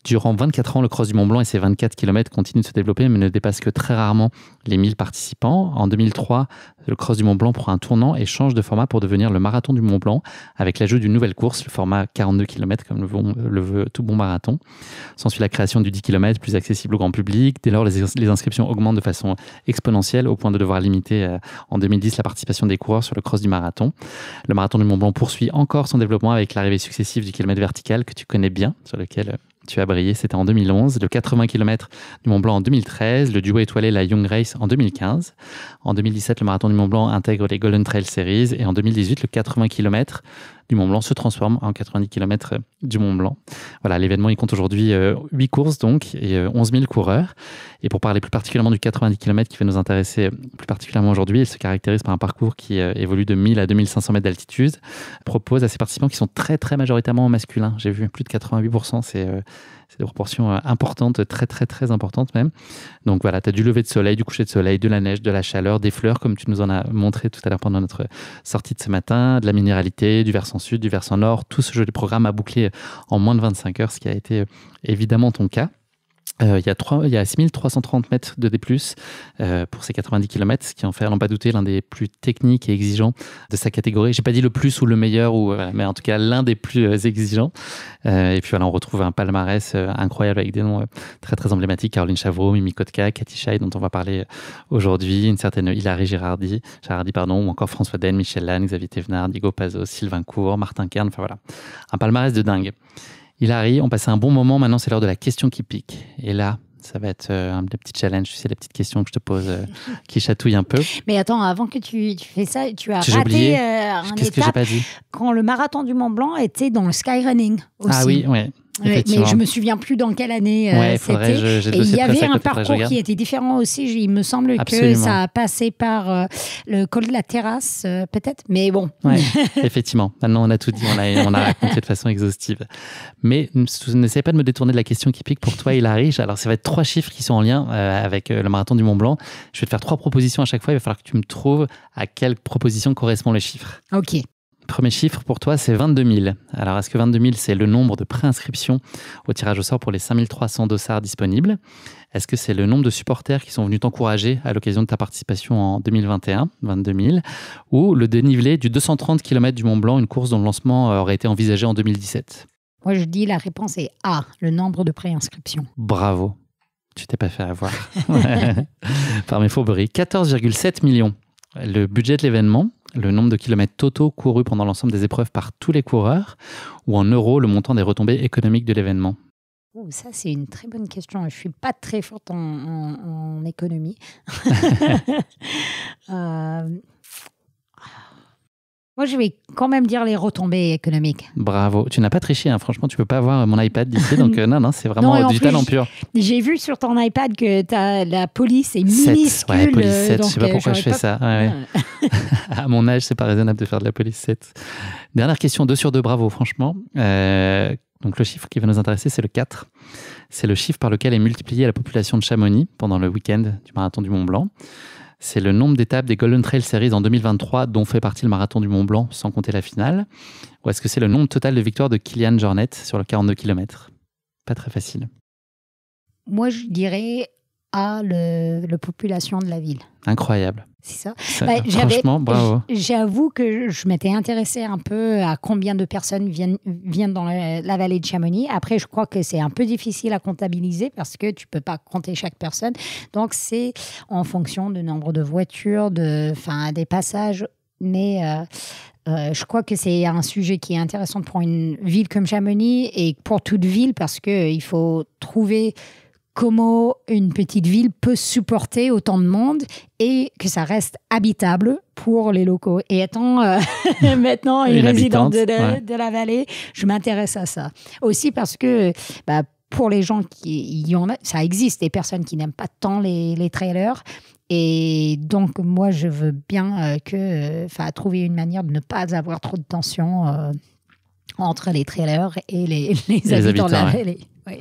Durant 24 ans, le Cross du Mont Blanc et ses 24 km continuent de se développer, mais ne dépassent que très rarement les 1000 participants. En 2003, le Cross du Mont Blanc prend un tournant et change de format pour devenir le Marathon du Mont Blanc, avec l'ajout d'une nouvelle course, le format 42 km, comme le veut tout bon marathon. S'ensuit la création du 10 km, plus accessible au grand public. Dès lors, les inscriptions augmentent de façon exponentielle, au point de devoir limiter en 2010 la participation des coureurs sur le Cross du Marathon. Le Marathon du Mont Blanc poursuit encore son développement avec l'arrivée successive du kilomètre vertical, que tu connais bien, sur lequel... tu as brillé, c'était en 2011, le 80 km du Mont Blanc en 2013, le duo étoilé la Young Race en 2015. En 2017, le marathon du Mont Blanc intègre les Golden Trail Series et en 2018, le 80 km du Mont Blanc se transforme en 90 km du Mont Blanc. Voilà, l'événement, il compte aujourd'hui 8 courses donc et 11 000 coureurs. Et pour parler plus particulièrement du 90 km qui va nous intéresser plus particulièrement aujourd'hui, il se caractérise par un parcours qui évolue de 1000 à 2500 mètres d'altitude, propose à ses participants qui sont très très majoritairement masculins. J'ai vu plus de 88%, C'est des proportions importantes, très, très, très importantes même. Donc voilà, tu as du lever de soleil, du coucher de soleil, de la neige, de la chaleur, des fleurs, comme tu nous en as montré tout à l'heure pendant notre sortie de ce matin, de la minéralité, du versant sud, du versant nord. Tout ce joli programme a bouclé en moins de 25 heures, ce qui a été évidemment ton cas. Il y a 6330 mètres de D+, pour ces 90 km, ce qui en fait, à n'en pas douter, l'un des plus techniques et exigeants de sa catégorie. J'ai pas dit le plus ou le meilleur, mais en tout cas l'un des plus exigeants. Et puis voilà, on retrouve un palmarès incroyable avec des noms très très emblématiques. Caroline Chavreau, Mimi Kotka, Cathy Schei, dont on va parler aujourd'hui, une certaine Hilary Girardi, ou encore François Den, Michel Lannes, Xavier Thévenard, Diego Pazos, Sylvain Cour, Martin Kern, enfin voilà, un palmarès de dingue. Hilary, on passe un bon moment. Maintenant, c'est l'heure de la question qui pique. Et là, ça va être un petit challenge. Tu sais, les petites questions que je te pose qui chatouillent un peu.
Mais attends, avant que tu fais ça, tu as
J'ai
raté
oublié.
un
Qu'est-ce que j'ai
étape
pas dit?
quand le marathon du Mont Blanc était dans le skyrunning aussi.
Ah oui, ouais.
Mais je me souviens plus dans quelle année c'était.
Et
il y avait un parcours qui était différent aussi. Il me semble que ça a passé par le col de la Terrasse, peut-être. Mais bon.
Ouais, effectivement. Maintenant, on a tout dit. On a raconté de façon exhaustive. Mais n'essayez pas de me détourner de la question qui pique pour toi, Hilary. Alors, ça va être 3 chiffres qui sont en lien avec le marathon du Mont Blanc. Je vais te faire 3 propositions à chaque fois. Il va falloir que tu me trouves à quelle proposition correspond le chiffre.
OK.
Premier chiffre pour toi, c'est 22 000. Alors, est-ce que 22 000, c'est le nombre de préinscriptions au tirage au sort pour les 5300 dossards disponibles? Est-ce que c'est le nombre de supporters qui sont venus t'encourager à l'occasion de ta participation en 2021, 22 000? Ou le dénivelé du 230 km du Mont Blanc, une course dont le lancement aurait été envisagé en 2017?
Moi, je dis la réponse est A, le nombre de préinscriptions.
Bravo. Tu t'es pas fait avoir. Par mes fourberies. 14,7 millions. Le budget de l'événement, le nombre de kilomètres totaux courus pendant l'ensemble des épreuves par tous les coureurs, ou en euros, le montant des retombées économiques de l'événement?
Oh, ça, c'est une très bonne question. Je ne suis pas très forte en économie. Moi, je vais quand même dire les retombées économiques.
Bravo. Tu n'as pas triché, hein. Franchement, tu ne peux pas avoir mon iPad d'ici. Donc, non, c'est vraiment du talent pur.
J'ai vu sur ton iPad que la police est minuscule.
Ouais, police 7. Je ne sais pas pourquoi je fais ça. Ouais. À mon âge, c'est pas raisonnable de faire de la police 7. Dernière question, 2 sur 2. Bravo, franchement. Donc, le chiffre qui va nous intéresser, c'est le 4. C'est le chiffre par lequel est multipliée la population de Chamonix pendant le week-end du marathon du Mont Blanc. C'est le nombre d'étapes des Golden Trail Series en 2023 dont fait partie le marathon du Mont Blanc, sans compter la finale. Ou est-ce que c'est le nombre total de victoires de Kilian Jornet sur le 42 km? Pas très facile.
Moi, je dirais la population de la ville.
Incroyable.
C'est ça.
Franchement, bravo.
J'avoue que je m'étais intéressée un peu à combien de personnes viennent dans la vallée de Chamonix. Après, je crois que c'est un peu difficile à comptabiliser parce que tu ne peux pas compter chaque personne. Donc, c'est en fonction du nombre de voitures, des passages. Mais je crois que c'est un sujet qui est intéressant pour une ville comme Chamonix et pour toute ville parce qu'il faut trouver comment une petite ville peut supporter autant de monde et que ça reste habitable pour les locaux. Et étant maintenant une résidente de la vallée, je m'intéresse à ça. Aussi parce que pour les gens ça existe des personnes qui n'aiment pas tant les trailers. Et donc, moi, je veux bien trouver une manière de ne pas avoir trop de tension entre les trailers et les habitants de la vallée. Ouais.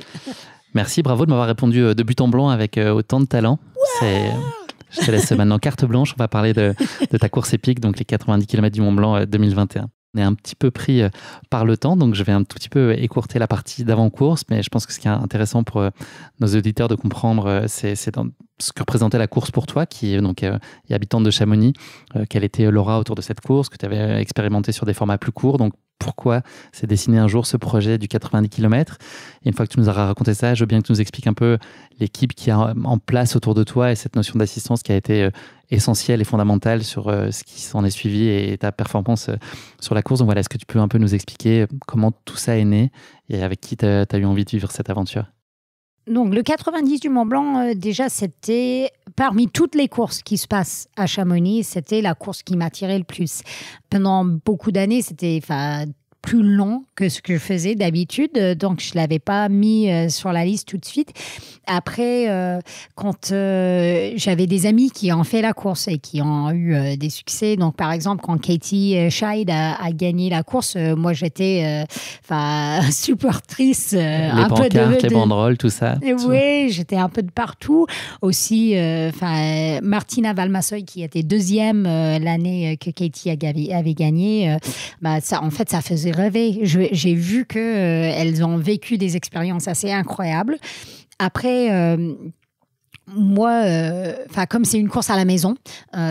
Merci, bravo de m'avoir répondu de but en blanc avec autant de talent. Je te laisse maintenant carte blanche. On va parler de ta course épique, donc les 90 km du Mont Blanc 2021. On est un petit peu pris par le temps, donc je vais un tout petit peu écourter la partie d'avant-course, mais je pense que ce qui est intéressant pour nos auditeurs de comprendre, c'est ce que représentait la course pour toi, qui est habitante de Chamonix. Quelle était l'aura autour de cette course, que tu avais expérimenté sur des formats plus courts, donc pourquoi s'est dessiné un jour ce projet du 90 km. Et une fois que tu nous auras raconté ça, je veux bien que tu nous expliques un peu l'équipe qui est en place autour de toi et cette notion d'assistance qui a été essentielle et fondamentale sur ce qui s'en est suivi et ta performance sur la course. Donc voilà, est-ce que tu peux un peu nous expliquer comment tout ça est né et avec qui tu as eu envie de vivre cette aventure?
Donc, le 90 du Mont Blanc, déjà, c'était parmi toutes les courses qui se passent à Chamonix, c'était la course qui m'attirait le plus. Pendant beaucoup d'années, c'était plus long que ce que je faisais d'habitude, donc je l'avais pas mis sur la liste tout de suite. Après, quand j'avais des amis qui ont fait la course et qui ont eu des succès, donc par exemple quand Katie Schide a gagné la course, moi j'étais supportrice.
Les pancartes, les banderoles, tout ça.
Oui, j'étais un peu de partout. Aussi, Martina Valmasoy qui était deuxième l'année que Katie avait gagné, ça, en fait, ça faisait rêver. J'ai vu qu'elles ont vécu des expériences assez incroyables. Après, moi, comme c'est une course à la maison,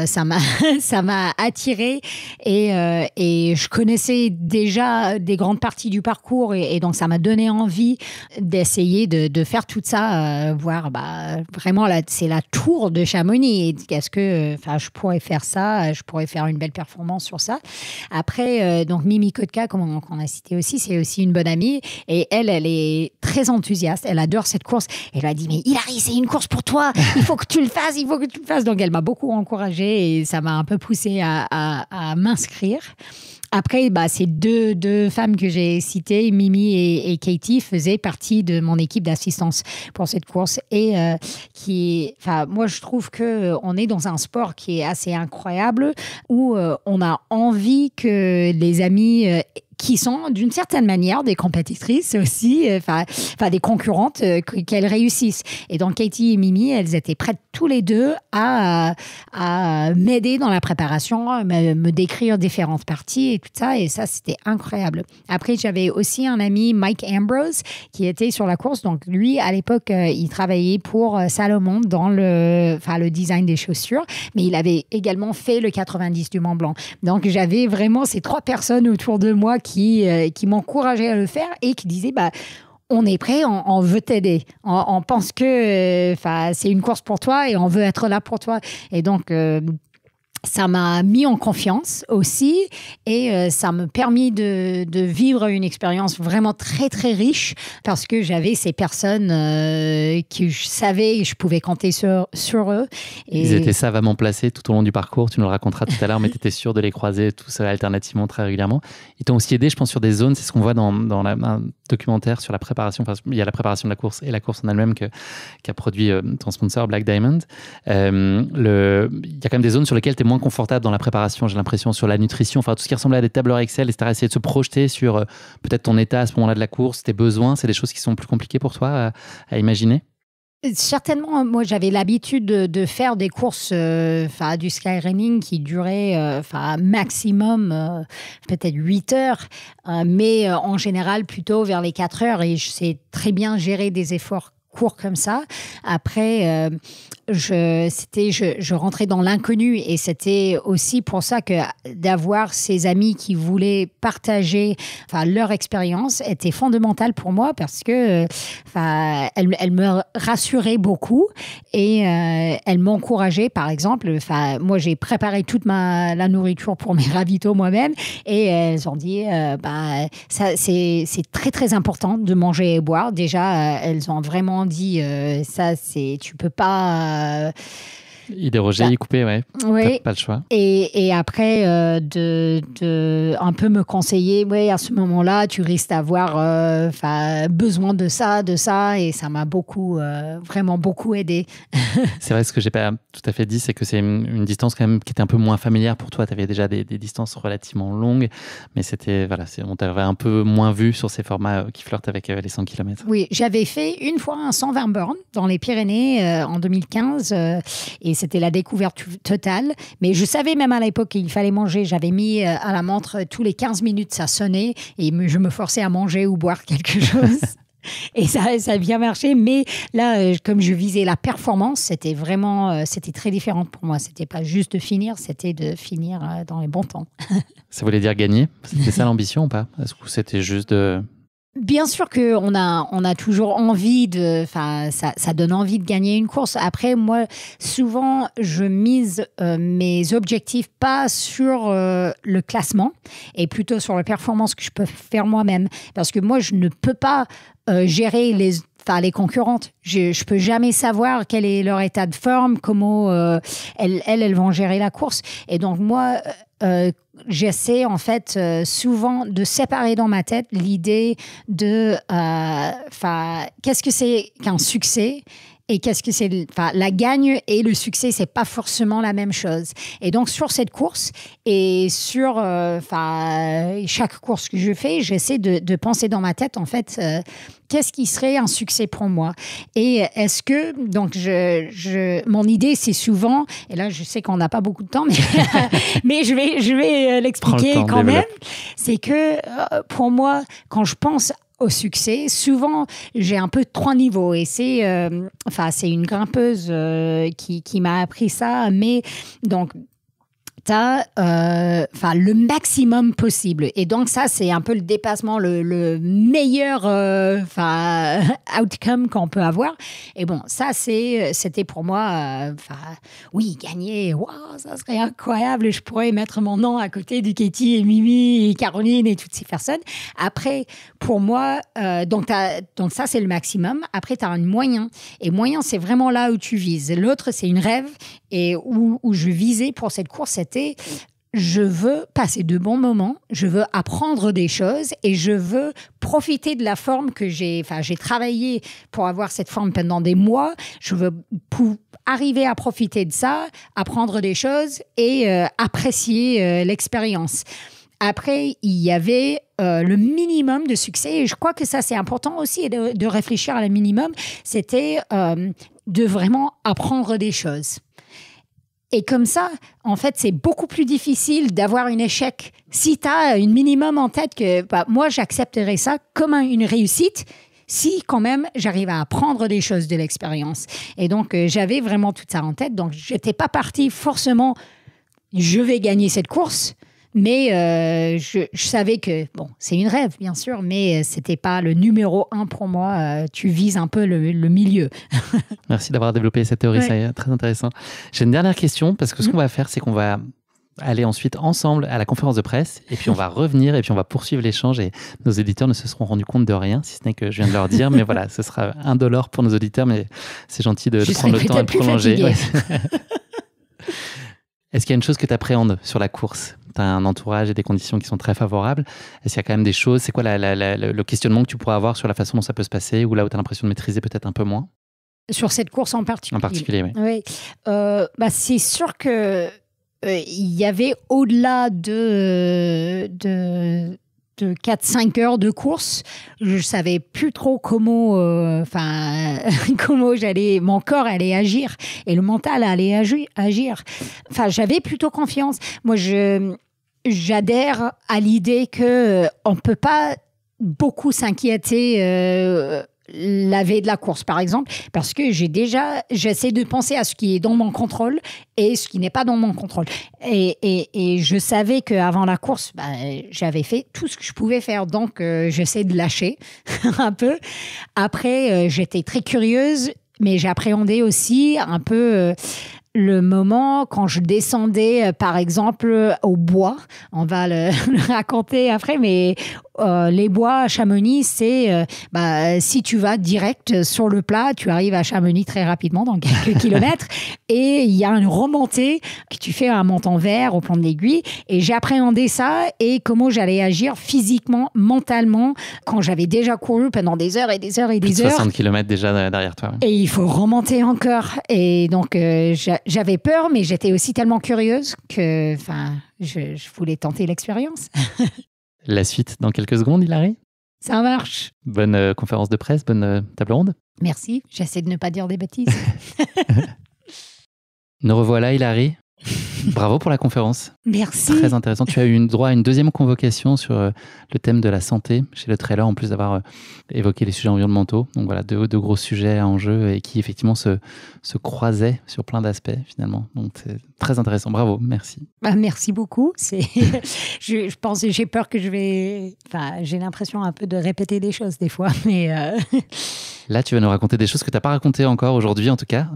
ça m'a attirée et je connaissais déjà des grandes parties du parcours et donc ça m'a donné envie d'essayer de faire tout ça, voir vraiment c'est la tour de Chamonix. Et est-ce que je pourrais faire ça, je pourrais faire une belle performance sur ça. Après, donc Mimi Kotka, comme on a cité aussi, c'est aussi une bonne amie et elle est très enthousiaste, elle adore cette course. Elle m'a dit mais Hilary, c'est une course pour toi. Il faut que tu le fasses, Donc, elle m'a beaucoup encouragée et ça m'a un peu poussée à m'inscrire. Après, ces deux femmes que j'ai citées, Mimi et Katie, faisaient partie de mon équipe d'assistance pour cette course. Et moi, je trouve qu'on est dans un sport qui est assez incroyable où on a envie que les amis qui sont d'une certaine manière des compétitrices aussi, des concurrentes, qu'elles réussissent. Et donc Katie et Mimi, elles étaient prêtes tous les deux à m'aider dans la préparation, me décrire différentes parties et tout ça. Et ça, c'était incroyable. Après, j'avais aussi un ami, Mike Ambrose, qui était sur la course. Donc lui, à l'époque, il travaillait pour Salomon dans le design des chaussures, mais il avait également fait le 90 du Mont Blanc. Donc j'avais vraiment ces trois personnes autour de moi qui m'encourageaient à le faire et qui disaient on est prêt, on veut t'aider. On pense que c'est une course pour toi et on veut être là pour toi. Et donc, ça m'a mis en confiance aussi et ça m'a permis de vivre une expérience vraiment très, très riche parce que j'avais ces personnes que je savais et je pouvais compter sur eux. Et...
Ils étaient savamment placés tout au long du parcours, tu nous le raconteras tout à l'heure, mais tu étais sûr de les croiser tous alternativement très régulièrement. Ils t'ont aussi aidé, je pense, sur des zones, c'est ce qu'on voit dans un documentaire sur la préparation. Il y a la préparation de la course et la course en elle-même qu'a produit ton sponsor Black Diamond. Il y a quand même des zones sur lesquelles tu es moins confortable dans la préparation, j'ai l'impression, sur la nutrition, tout ce qui ressemblait à des tableurs Excel, etc. Essayer de se projeter sur peut-être ton état à ce moment-là de la course, tes besoins, c'est des choses qui sont plus compliquées pour toi à imaginer?
Certainement, moi j'avais l'habitude de faire des courses du skyrunning qui duraient maximum peut-être 8 heures, mais en général plutôt vers les 4 heures et je sais très bien gérer des efforts courts comme ça. Après, je rentrais dans l'inconnu et c'était aussi pour ça que d'avoir ces amis qui voulaient partager leur expérience était fondamental pour moi parce que elle me rassurait beaucoup et elle m'encourageait. Par exemple, moi j'ai préparé toute la nourriture pour mes ravitaux moi-même et elles ont dit ça c'est très très important de manger et boire. Déjà elles ont vraiment dit tu peux pas
y déroger, y couper, ouais.
Oui.
Pas le choix.
Et après, de un peu me conseiller, à ce moment-là, tu risques d'avoir besoin de ça, et ça m'a vraiment beaucoup aidé.
C'est vrai, ce que j'ai pas tout à fait dit, c'est que c'est une distance quand même qui était un peu moins familière pour toi. Tu avais déjà des distances relativement longues, mais on t'avait un peu moins vu sur ces formats qui flirtent avec les 100 km.
Oui, j'avais fait une fois un 120 bornes dans les Pyrénées en 2015, et c'était la découverte totale. Mais je savais même à l'époque qu'il fallait manger. J'avais mis à la montre tous les 15 minutes, ça sonnait et je me forçais à manger ou boire quelque chose. Et ça a bien marché. Mais là, comme je visais la performance, c'était très différent pour moi. C'était pas juste de finir, c'était de finir dans les bons temps.
Ça voulait dire gagner? C'était ça l'ambition ou pas? Est-ce que c'était juste de...
Bien sûr qu'on a toujours envie ça donne envie de gagner une course. Après, moi, souvent, je mise mes objectifs pas sur le classement et plutôt sur la performance que je peux faire moi-même. Parce que moi, je ne peux pas gérer les concurrentes. Je peux jamais savoir quel est leur état de forme, comment elles vont gérer la course. Et donc moi, j'essaie en fait souvent de séparer dans ma tête l'idée de qu'est-ce que c'est qu'un succès et qu'est-ce que c'est la gagne et le succès, c'est pas forcément la même chose. Et donc sur cette course et sur chaque course que je fais, j'essaie de penser dans ma tête en fait qu'est-ce qui serait un succès pour moi. Et est-ce que donc mon idée c'est souvent, et là je sais qu'on n'a pas beaucoup de temps, mais je vais l'expliquer quand même, c'est que pour moi quand je pense au succès, souvent j'ai un peu 3 niveaux et c'est une grimpeuse qui m'a appris ça, mais donc tu as le maximum possible. Et donc, ça, c'est un peu le dépassement, le meilleur outcome qu'on peut avoir. Et bon, ça, c'était pour moi, oui, gagner, wow, ça serait incroyable. Je pourrais mettre mon nom à côté de Katie et Mimi et Caroline et toutes ces personnes. Après, pour moi, donc ça, c'est le maximum. Après, tu as un moyen. Et moyen, c'est vraiment là où tu vises. L'autre, c'est une rêve. Et où je visais pour cette course, c'était je veux passer de bons moments, je veux apprendre des choses et je veux profiter de la forme que j'ai travaillé pour avoir cette forme pendant des mois. Je veux arriver à profiter de ça, apprendre des choses et apprécier l'expérience. Après, il y avait le minimum de succès et je crois que ça, c'est important aussi de réfléchir à le minimum. C'était de vraiment apprendre des choses. Et comme ça, en fait, c'est beaucoup plus difficile d'avoir un échec. Si tu as un minimum en tête que moi, j'accepterais ça comme une réussite si quand même j'arrive à apprendre des choses de l'expérience. Et donc, j'avais vraiment tout ça en tête. Donc, je n'étais pas partie forcément, je vais gagner cette course. Mais je savais que, bon, c'est une rêve, bien sûr, mais ce n'était pas le numéro 1 pour moi. Tu vises un peu le milieu.
Merci d'avoir développé cette théorie, c'est très intéressant. J'ai une dernière question, parce que ce qu'on va faire, c'est qu'on va aller ensuite ensemble à la conférence de presse, et puis on va revenir, et puis on va poursuivre l'échange, et nos éditeurs ne se seront rendus compte de rien, si ce n'est que je viens de leur dire, mais voilà, ce sera $1 pour nos auditeurs, mais c'est gentil de prendre le temps et de prolonger. Ouais. Est-ce qu'il y a une chose que tu appréhendes sur la course ? Tu as un entourage et des conditions qui sont très favorables. Est-ce qu'il y a quand même des choses ? C'est quoi le questionnement que tu pourrais avoir sur la façon dont ça peut se passer ou là où tu as l'impression de maîtriser peut-être un peu moins ?
Sur cette course en particulier ?
En particulier, oui.
Oui. C'est sûr que il y avait au-delà de 4-5 heures de course, je savais plus trop comment mon corps allait agir et le mental allait agir. J'avais plutôt confiance. Moi, j'adhère à l'idée que on peut pas beaucoup s'inquiéter la veille de la course, par exemple, parce que j'essaie de penser à ce qui est dans mon contrôle et ce qui n'est pas dans mon contrôle. Et je savais qu'avant la course, j'avais fait tout ce que je pouvais faire. Donc, j'essaie de lâcher un peu. Après, j'étais très curieuse, mais j'appréhendais aussi un peu le moment quand je descendais, par exemple, au bois. On va le raconter après, mais les bois à Chamonix, c'est si tu vas direct sur le plat, tu arrives à Chamonix très rapidement, dans quelques kilomètres, et il y a une remontée que tu fais un montant vert au plan de l'Aiguille, et j'appréhendais ça et comment j'allais agir physiquement, mentalement, quand j'avais déjà couru pendant des heures et des heures et des heures.
60 km déjà derrière toi.
Et il faut remonter encore. Et donc, j'avais peur, mais j'étais aussi tellement curieuse que je voulais tenter l'expérience.
La suite dans quelques secondes, Hilary ?
Ça marche.
Bonne conférence de presse, bonne table ronde.
Merci, j'essaie de ne pas dire des bêtises.
Nous revoilà, Hilary. Bravo pour la conférence.
Merci.
Très intéressant. Tu as eu droit à une deuxième convocation sur le thème de la santé chez le trailer, en plus d'avoir évoqué les sujets environnementaux. Donc voilà, deux gros sujets en jeu et qui effectivement se croisaient sur plein d'aspects finalement. Donc c'est très intéressant. Bravo, merci.
Merci beaucoup. Je pense, j'ai peur que j'ai l'impression un peu de répéter des choses des fois, mais...
Là, tu vas nous raconter des choses que tu n'as pas racontées encore aujourd'hui, en tout cas,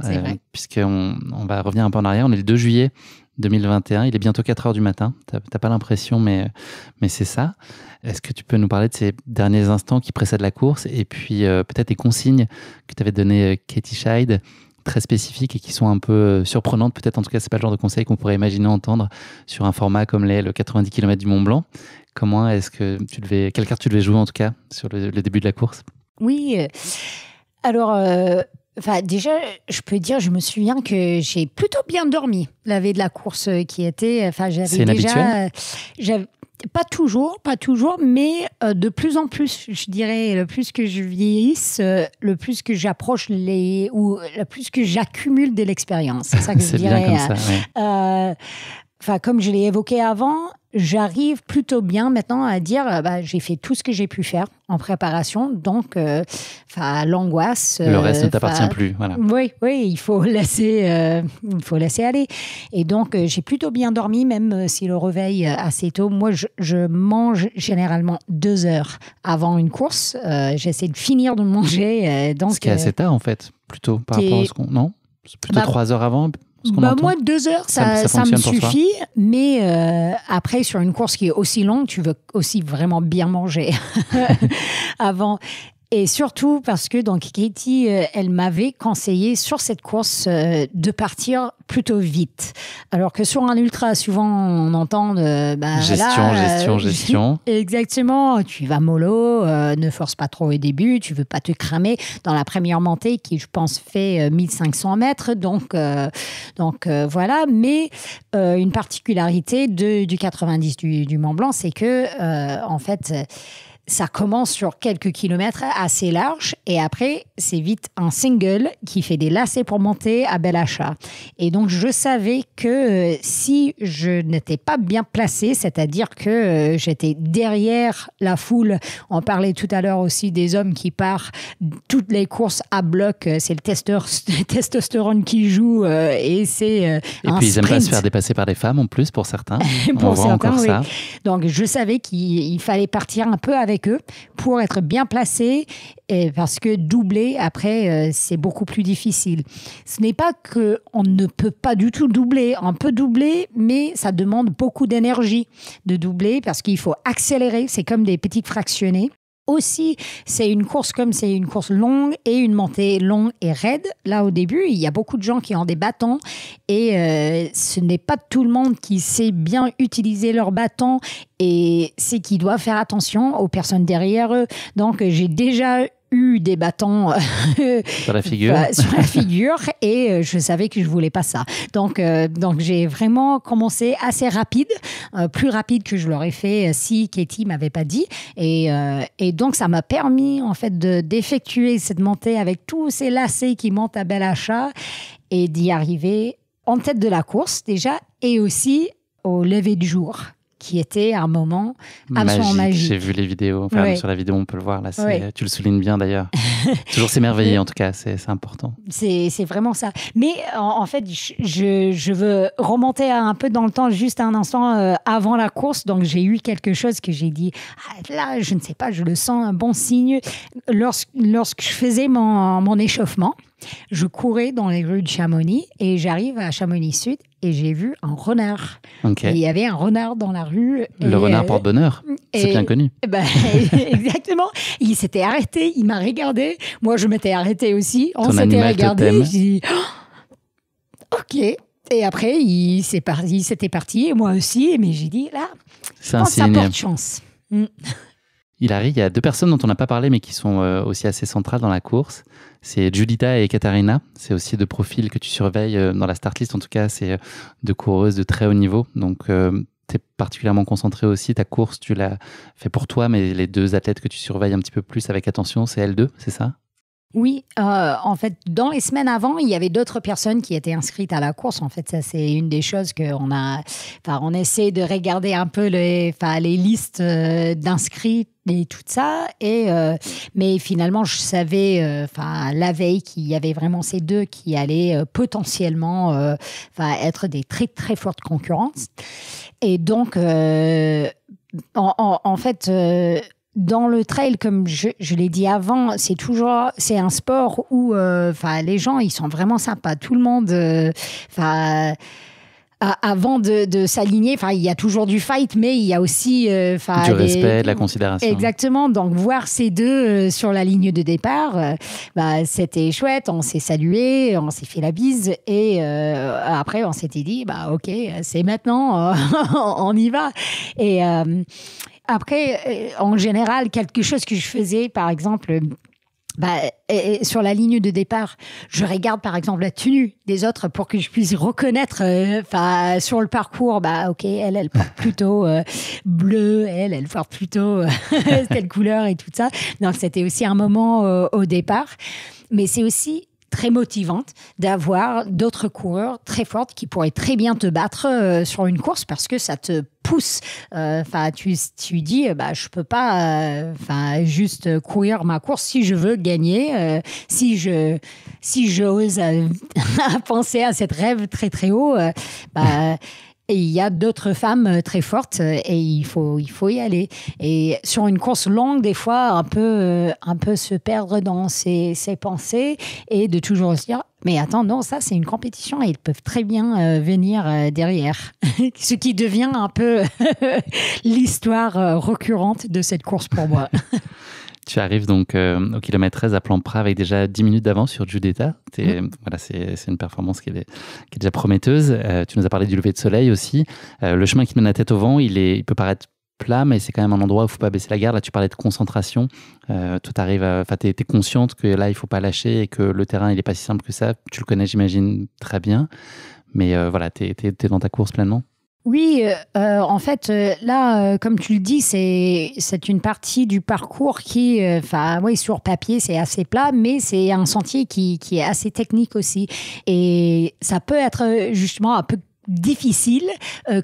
puisqu'on va revenir un peu en arrière. On est le 2 juillet 2021, il est bientôt 4 heures du matin. Tu n'as pas l'impression, mais c'est ça. Est-ce que tu peux nous parler de ces derniers instants qui précèdent la course et puis peut-être les consignes que t'avait données Katie Scheid, très spécifiques et qui sont un peu surprenantes. Peut-être, en tout cas, c'est pas le genre de conseils qu'on pourrait imaginer entendre sur un format comme le 90 km du Mont Blanc. Comment est-ce que quelle carte tu devais jouer, en tout cas, sur le début de la course?
Oui, alors... déjà, je peux dire, je me souviens que j'ai plutôt bien dormi la veille de la course qui était...
C'est inhabituel?
Pas toujours, mais de plus en plus, je dirais, le plus que je vieillisse, le plus que j'approche ou le plus que j'accumule de l'expérience. C'est ça que je dirais.
C'est bien comme ça, ouais.
Comme je l'ai évoqué avant, j'arrive plutôt bien maintenant à dire j'ai fait tout ce que j'ai pu faire en préparation, donc l'angoisse.
Le reste ne t'appartient plus, voilà.
Oui, il faut laisser aller. Et donc j'ai plutôt bien dormi, même si le réveil assez tôt. Moi, je mange généralement 2 heures avant une course. J'essaie de finir de manger. Donc,
ce qui est assez tard en fait, plutôt par rapport à ce qu'on. Non, c'est plutôt 3 heures avant.
Moi, 2 heures, ça me suffit. Mais après, sur une course qui est aussi longue, tu veux aussi vraiment bien manger avant. Et surtout parce que donc Katie, elle m'avait conseillé sur cette course de partir plutôt vite. Alors que sur un ultra, souvent on entend gestion. Exactement. Tu vas mollo, ne force pas trop au début, tu veux pas te cramer dans la première montée qui, je pense, fait 1500 mètres. Donc voilà. Mais une particularité du 90 du Mont Blanc, c'est que en fait, ça commence sur quelques kilomètres assez larges et après, c'est vite un single qui fait des lacets pour monter à Bel Achat. Et donc, je savais que si je n'étais pas bien placée, c'est-à-dire que j'étais derrière la foule, on parlait tout à l'heure aussi des hommes qui partent toutes les courses à bloc, c'est le testostérone qui joue et c'est un sprint.
Et puis, ils n'aiment pas se faire dépasser par des femmes en plus, pour certains.
Pour certains,
encore
oui.
ça.
Donc, je savais qu'il fallait partir un peu avec eux pour être bien placé, parce que doubler, après, c'est beaucoup plus difficile. Ce n'est pas qu'on ne peut pas du tout doubler. On peut doubler, mais ça demande beaucoup d'énergie de doubler parce qu'il faut accélérer. C'est comme des petites fractionnés. Aussi, c'est une course longue et une montée longue et raide. Là, au début, il y a beaucoup de gens qui ont des bâtons et ce n'est pas tout le monde qui sait bien utiliser leurs bâtons et c'est qui doit faire attention aux personnes derrière eux. Donc, j'ai déjà eu des bâtons
sur la figure,
et je savais que je voulais pas ça. Donc j'ai vraiment commencé assez rapide, plus rapide que je l'aurais fait si Katie m'avait pas dit. Et donc ça m'a permis en fait d'effectuer cette montée avec tous ces lacets qui montent à Bel Achat et d'y arriver en tête de la course déjà et aussi au lever du jour, qui était un moment absolument magique.
J'ai vu les vidéos. Sur la vidéo, on peut le voir. Là, tu le soulignes bien d'ailleurs. Toujours s'émerveiller, en tout cas, c'est important.
C'est vraiment ça. Mais en fait, je veux remonter un peu dans le temps, juste un instant avant la course. Donc, j'ai eu quelque chose que j'ai dit, là, je ne sais pas, je le sens, un bon signe. Lorsque je faisais mon échauffement, je courais dans les rues de Chamonix et j'arrive à Chamonix-Sud et j'ai vu un renard.
Okay.
Et il y avait un renard dans la rue.
Le renard porte bonheur, c'est bien connu.
Exactement. Il s'était arrêté, il m'a regardé. Moi, je m'étais arrêtée aussi. On
Ton
s'était regardé.
Totem.
Je dis, OK. Et après, il s'était parti et moi aussi. Mais j'ai dit, là, je pense que ça porte chance.
Hilary, il y a 2 personnes dont on n'a pas parlé, mais qui sont aussi assez centrales dans la course. C'est Giuditta et Katarina. C'est aussi 2 profils que tu surveilles dans la start list. En tout cas, c'est 2 coureuses de très haut niveau. Donc, tu es particulièrement concentré aussi. Ta course, tu l'as fait pour toi, mais les 2 athlètes que tu surveilles un petit peu plus avec attention, c'est elles 2, c'est ça ?
Oui, en fait, dans les semaines avant, il y avait d'autres personnes qui étaient inscrites à la course. En fait, ça, c'est une des choses qu'on a... on essaie de regarder un peu les listes d'inscrits et tout ça. Mais finalement, je savais, la veille, qu'il y avait vraiment ces 2 qui allaient potentiellement être des très, très fortes concurrences. Et donc, en fait... dans le trail, comme je l'ai dit avant, c'est un sport où les gens, ils sont vraiment sympas. Tout le monde, avant de s'aligner, il y a toujours du fight, mais il y a aussi
du respect, de la considération.
Exactement. Donc voir ces deux sur la ligne de départ, c'était chouette. On s'est salué, on s'est fait la bise, et après on s'était dit ok, c'est maintenant, on y va. Et après, en général, quelque chose que je faisais, par exemple, sur la ligne de départ, je regarde par exemple la tenue des autres pour que je puisse reconnaître sur le parcours, ok, elle porte plutôt bleu, elle porte plutôt telle couleur et tout ça. Donc c'était aussi un moment au départ, mais c'est aussi très motivante d'avoir d'autres coureurs très fortes qui pourraient très bien te battre sur une course, parce que ça te pousse. Tu dis, je peux pas juste courir ma course si je veux gagner. Si j'ose penser à cette rêve très très haut, et il y a d'autres femmes très fortes, et il faut y aller. Et sur une course longue, des fois, un peu se perdre dans ses pensées, et de toujours se dire, mais attends, non, ça c'est une compétition et ils peuvent très bien venir derrière. Ce qui devient un peu l'histoire récurrente de cette course pour moi.
Tu arrives donc au kilomètre 13 à plan Prat avec déjà 10 minutes d'avance sur Giudetta. Voilà, c'est une performance qui est déjà prometteuse. Tu nous as parlé du lever de soleil aussi. Le chemin qui te mène la tête au vent, il peut paraître plat, mais c'est quand même un endroit où il ne faut pas baisser la garde. Là, tu parlais de concentration. Tu es consciente que là, il ne faut pas lâcher et que le terrain, il n'est pas si simple que ça. Tu le connais, j'imagine, très bien. Mais voilà, tu es dans ta course pleinement.
Oui, en fait, là, comme tu le dis, c'est une partie du parcours qui, sur papier, c'est assez plat, mais c'est un sentier qui est assez technique aussi. Et ça peut être justement un peu difficile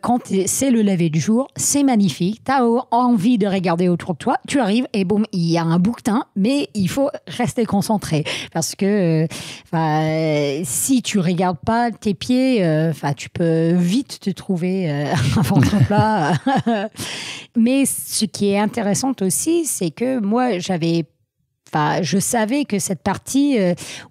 quand c'est le lever du jour, c'est magnifique, tu as envie de regarder autour de toi, tu arrives et boum, il y a un bouquetin, mais il faut rester concentré, parce que si tu regardes pas tes pieds, tu peux vite te trouver un ventre plat. Mais ce qui est intéressant aussi, c'est que moi, je savais que cette partie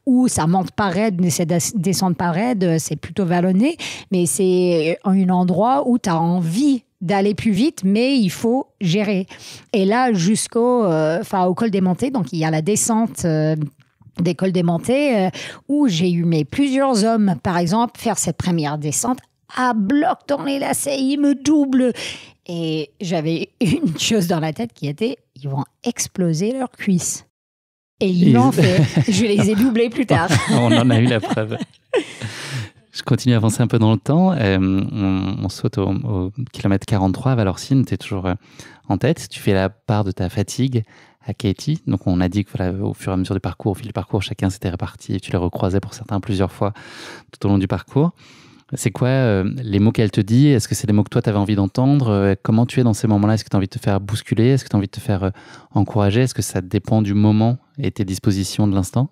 où ça monte pas raide, mais ça descend pas raide, c'est plutôt vallonné, mais c'est un endroit où tu as envie d'aller plus vite, mais il faut gérer. Et là, au col des Montées, donc il y a la descente des cols des Montées, où j'ai eu plusieurs hommes, par exemple, faire cette première descente à bloc dans les lacets, ils me doublent. Et j'avais une chose dans la tête qui était, ils vont exploser leurs cuisses. Et ils l'ont fait. Je les ai doublés plus tard.
On en a eu la preuve. Je continue à avancer un peu dans le temps. On saute au kilomètre 43 à Valorcine. Tu es toujours en tête. Tu fais la part de ta fatigue à Katie. Donc, on a dit que au fur et à mesure du parcours, au fil du parcours, chacun s'était réparti. Tu les recroisais pour certains plusieurs fois tout au long du parcours. C'est quoi les mots qu'elle te dit? Est-ce que c'est les mots que toi, tu avais envie d'entendre? Comment tu es dans ces moments-là? Est-ce que tu as envie de te faire bousculer? Est-ce que tu as envie de te faire encourager? Est-ce que ça dépend du moment et tes dispositions de l'instant?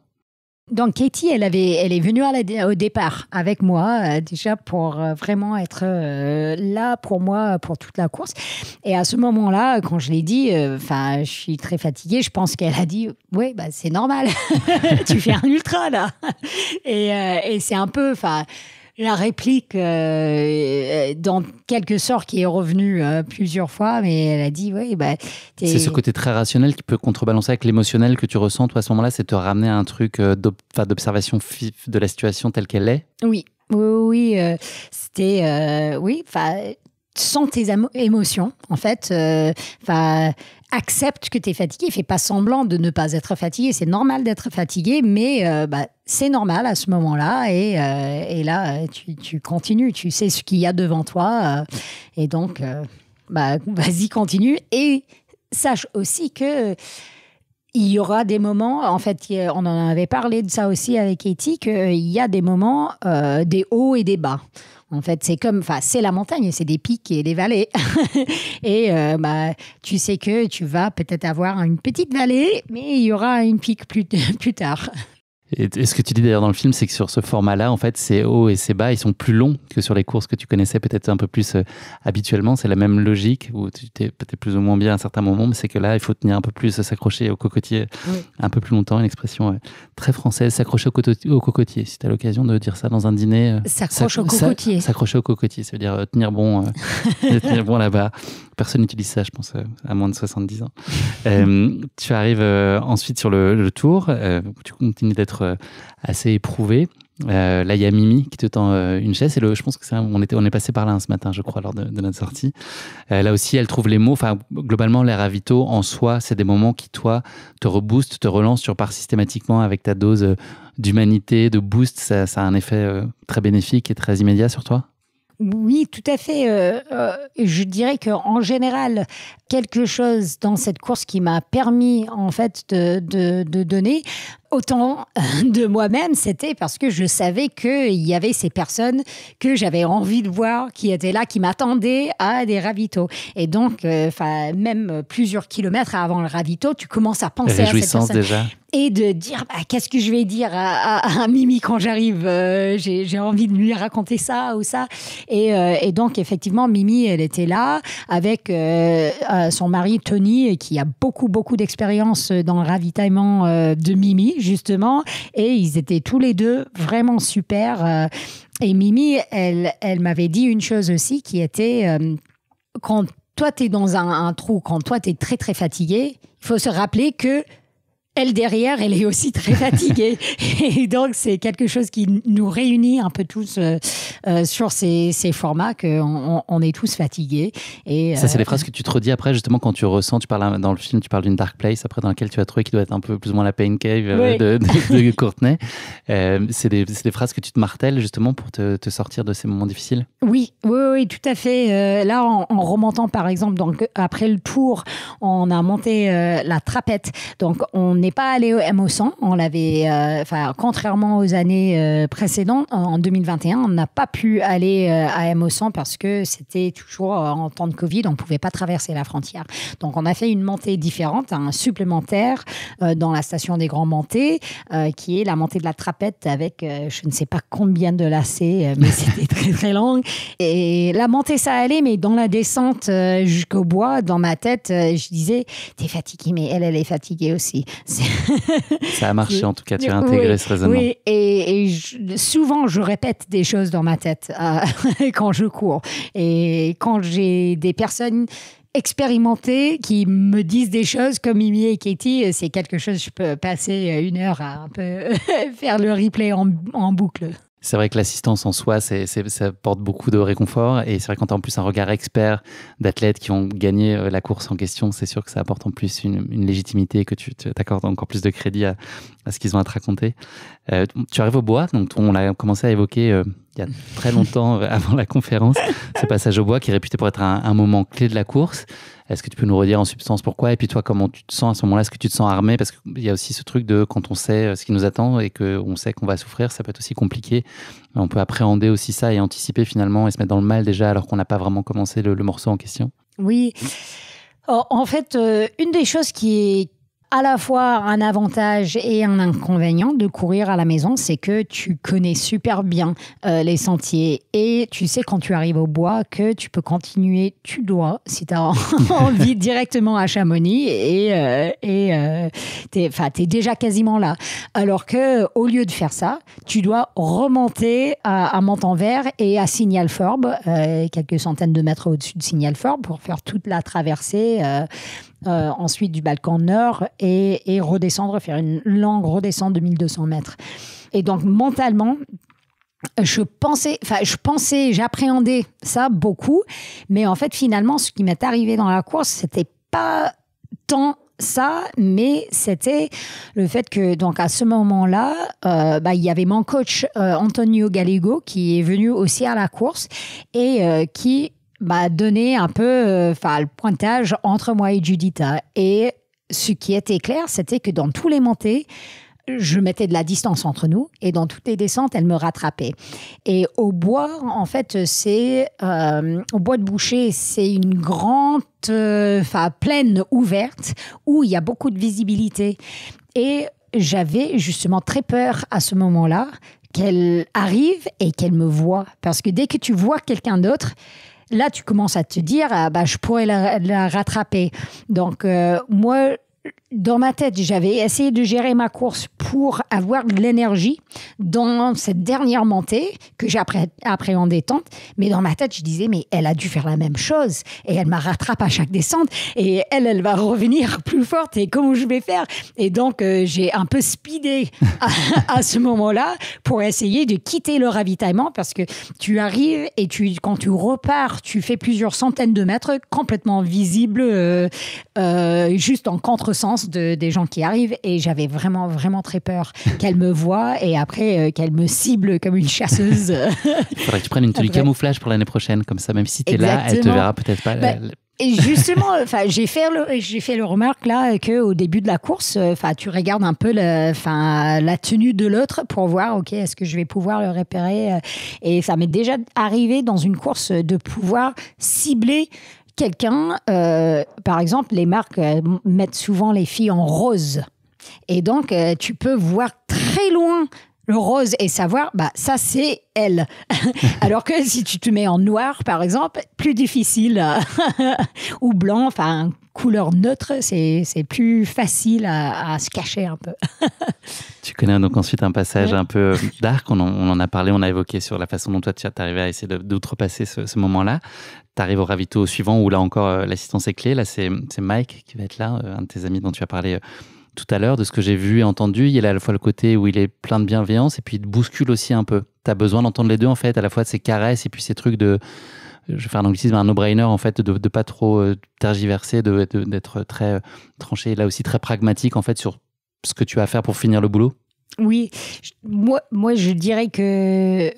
Donc, Katie, elle est venue au départ avec moi, déjà pour vraiment être là pour moi, pour toute la course. Et à ce moment-là, quand je l'ai dit, je suis très fatiguée, je pense qu'elle a dit, oui, c'est normal, tu fais un ultra, là. Et c'est un peu, la réplique, dans quelque sorte, qui est revenue plusieurs fois, mais elle a dit, oui,
c'est ce côté très rationnel qui peut contrebalancer avec l'émotionnel que tu ressens, toi, à ce moment-là, c'est te ramener à un truc d'observation de la situation telle qu'elle est?
Oui, c'était, sens tes émotions, en fait, accepte que tu es fatigué, fais pas semblant de ne pas être fatigué, c'est normal d'être fatigué, mais c'est normal à ce moment-là, et là, tu continues, tu sais ce qu'il y a devant toi, et donc, vas-y, continue, et sache aussi que il y aura des moments, en fait, on en avait parlé de ça aussi avec Katie, qu'il y a des moments, des hauts et des bas. En fait, c'est la montagne, c'est des pics et des vallées. Et tu sais que tu vas peut-être avoir une petite vallée, mais il y aura une pic plus tard.
Et ce que tu dis d'ailleurs dans le film, c'est que sur ce format-là, en fait, ces hauts et ces bas, ils sont plus longs que sur les courses que tu connaissais peut-être un peu plus habituellement. C'est la même logique où tu t'es peut-être plus ou moins bien à un certain moment, mais c'est que là, il faut tenir un peu plus, s'accrocher au cocotier un peu plus longtemps. Une expression très française, s'accrocher au cocotier. Si tu as l'occasion de dire ça dans un dîner.
S'accrocher au cocotier.
S'accrocher au cocotier, ça veut dire tenir bon, tenir bon là-bas. Personne n'utilise ça, je pense, à moins de 70 ans. Tu arrives ensuite sur le tour. Tu continues d'être assez éprouvé. Là, il y a Mimi qui te tend une chaise. Et je pense que on est passé par là ce matin, je crois, lors de notre sortie. Là aussi, elle trouve les mots. Enfin, globalement, les ravitaux en soi, c'est des moments qui, toi, te reboostent, te relancent. Tu repars systématiquement avec ta dose d'humanité, de boost. Ça a un effet très bénéfique et très immédiat sur toi.
Oui, tout à fait. Je dirais qu'en général, quelque chose dans cette course qui m'a permis en fait de donner autant de moi-même, c'était parce que je savais qu'il y avait ces personnes que j'avais envie de voir, qui étaient là, qui m'attendaient à des ravitaux. Et donc, même plusieurs kilomètres avant le ravito, tu commences à penser à cette personne.
Déjà.
Et de dire, qu'est-ce que je vais dire à Mimi quand j'arrive, j'ai envie de lui raconter ça ou ça. Et donc, effectivement, Mimi, elle était là avec son mari, Tony, qui a beaucoup d'expérience dans le ravitaillement de Mimi, justement. Et ils étaient tous les deux vraiment super. Et Mimi, elle m'avait dit une chose aussi qui était, quand toi, tu es dans un trou, quand toi, tu es très, très fatigué, il faut se rappeler que elle, derrière, elle est aussi très fatiguée. Et donc, c'est quelque chose qui nous réunit un peu tous sur ces formats, qu'on est tous fatigués. Et,
ça, c'est des phrases que tu te redis après, justement, quand tu ressens, dans le film, tu parles d'une dark place, après, dans laquelle tu as trouvé qui doit être un peu plus ou moins la pain cave de Courtenay. C'est des phrases que tu te martèles, justement, pour te sortir de ces moments difficiles.
Oui, tout à fait. Là, en remontant, par exemple, donc, après le tour, on a monté la trapette. Donc, on n'est pas allé au MO100. On l'avait, contrairement aux années précédentes, en 2021, on n'a pas pu aller à MO100 parce que c'était toujours en temps de Covid, on ne pouvait pas traverser la frontière. Donc, on a fait une montée différente, un supplémentaire dans la station des Grands Montées, qui est la montée de la trapette avec je ne sais pas combien de lacets, mais c'était très, très long. Et la montée, ça allait, mais dans la descente jusqu'au bois, dans ma tête, je disais, t'es fatiguée, mais elle est fatiguée aussi.
Ça a marché, en tout cas, tu as intégré ce raisonnement.
Oui, et souvent, je répète des choses dans ma tête quand je cours. Et quand j'ai des personnes expérimentées qui me disent des choses comme Mimi et Katie, c'est quelque chose, je peux passer 1 heure à un peu faire le replay en boucle.
C'est vrai que l'assistance en soi, ça apporte beaucoup de réconfort. Et c'est vrai que quand tu as en plus un regard expert d'athlètes qui ont gagné la course en question, c'est sûr que ça apporte en plus une légitimité, que tu t'accordes encore plus de crédit à ce qu'ils ont à te raconter. Tu arrives au bois, donc on l'a commencé à évoquer il y a très longtemps avant la conférence, ce passage au bois qui est réputé pour être un moment clé de la course. Est-ce que tu peux nous redire en substance pourquoi? Et puis toi, comment tu te sens à ce moment-là? Est-ce que tu te sens armé? Parce qu'il y a aussi ce truc de quand on sait ce qui nous attend et qu'on sait qu'on va souffrir, ça peut être aussi compliqué. On peut appréhender aussi ça et anticiper finalement et se mettre dans le mal déjà alors qu'on n'a pas vraiment commencé le morceau en question.
Oui. En fait, une des choses qui est à la fois un avantage et un inconvénient de courir à la maison, c'est que tu connais super bien les sentiers et tu sais quand tu arrives au bois que tu peux continuer, tu dois, si tu as envie, directement à Chamonix et t'es déjà quasiment là. Alors que au lieu de faire ça, tu dois remonter à Montanvert et à Signalforbe, quelques centaines de mètres au-dessus de Signalforbe pour faire toute la traversée ensuite du Balkan Nord et redescendre, faire une longue redescente de 1200 mètres. Et donc, mentalement, j'appréhendais ça beaucoup, mais en fait, finalement, ce qui m'est arrivé dans la course, c'était pas tant ça, mais c'était le fait que, donc, à ce moment-là, il y avait mon coach, Antonio Gallego, qui est venu aussi à la course et qui m'a donné un peu le pointage entre moi et Judita. Et ce qui était clair, c'était que dans tous les montées, je mettais de la distance entre nous et dans toutes les descentes, elle me rattrapait. Et au bois, en fait, au bois de Boucher, c'est une grande plaine ouverte où il y a beaucoup de visibilité. Et j'avais justement très peur à ce moment-là qu'elle arrive et qu'elle me voie. Parce que dès que tu vois quelqu'un d'autre, là, tu commences à te dire, je pourrais la rattraper. Donc, moi, dans ma tête, j'avais essayé de gérer ma course pour avoir de l'énergie dans cette dernière montée que j'ai appréhendée tant. Mais dans ma tête, je disais, mais elle a dû faire la même chose. Et elle m'a rattrapé à chaque descente. Et elle va revenir plus forte. Et comment je vais faire? Et donc, j'ai un peu speedé à ce moment-là pour essayer de quitter le ravitaillement parce que tu arrives et quand tu repars, tu fais plusieurs centaines de mètres complètement visibles, juste en contresens des gens qui arrivent, et j'avais vraiment, vraiment très peur qu'elle me voie et après qu'elle me cible comme une chasseuse.
Il faudrait que tu prennes une tenue camouflage pour l'année prochaine, comme ça, même si tu es là, elle te verra peut-être pas.
Et justement, j'ai fait le remarque là qu'au début de la course, tu regardes un peu la tenue de l'autre pour voir, ok, est-ce que je vais pouvoir le repérer? Et ça m'est déjà arrivé dans une course de pouvoir cibler quelqu'un. Par exemple, les marques mettent souvent les filles en rose. Et donc, tu peux voir très loin le rose et savoir, ça, c'est elle. Alors que si tu te mets en noir, par exemple, plus difficile. Ou blanc, couleur neutre, c'est plus facile à se cacher un peu.
Tu connais donc ensuite un passage un peu dark, on en a parlé, on a évoqué sur la façon dont toi tu es arrivé à essayer d'outrepasser ce moment-là. Tu arrives au ravito suivant où là encore l'assistance est clé. Là, c'est Mike qui va être là, un de tes amis dont tu as parlé tout à l'heure. De ce que j'ai vu et entendu, il y a à la fois le côté où il est plein de bienveillance et puis il te bouscule aussi un peu. Tu as besoin d'entendre les deux en fait, à la fois de ces caresses et puis ces trucs de... Je vais faire un anglicisme, un no-brainer en fait, de pas trop tergiverser, d'être très tranché, là aussi très pragmatique en fait sur ce que tu as à faire pour finir le boulot.
Oui, moi je dirais que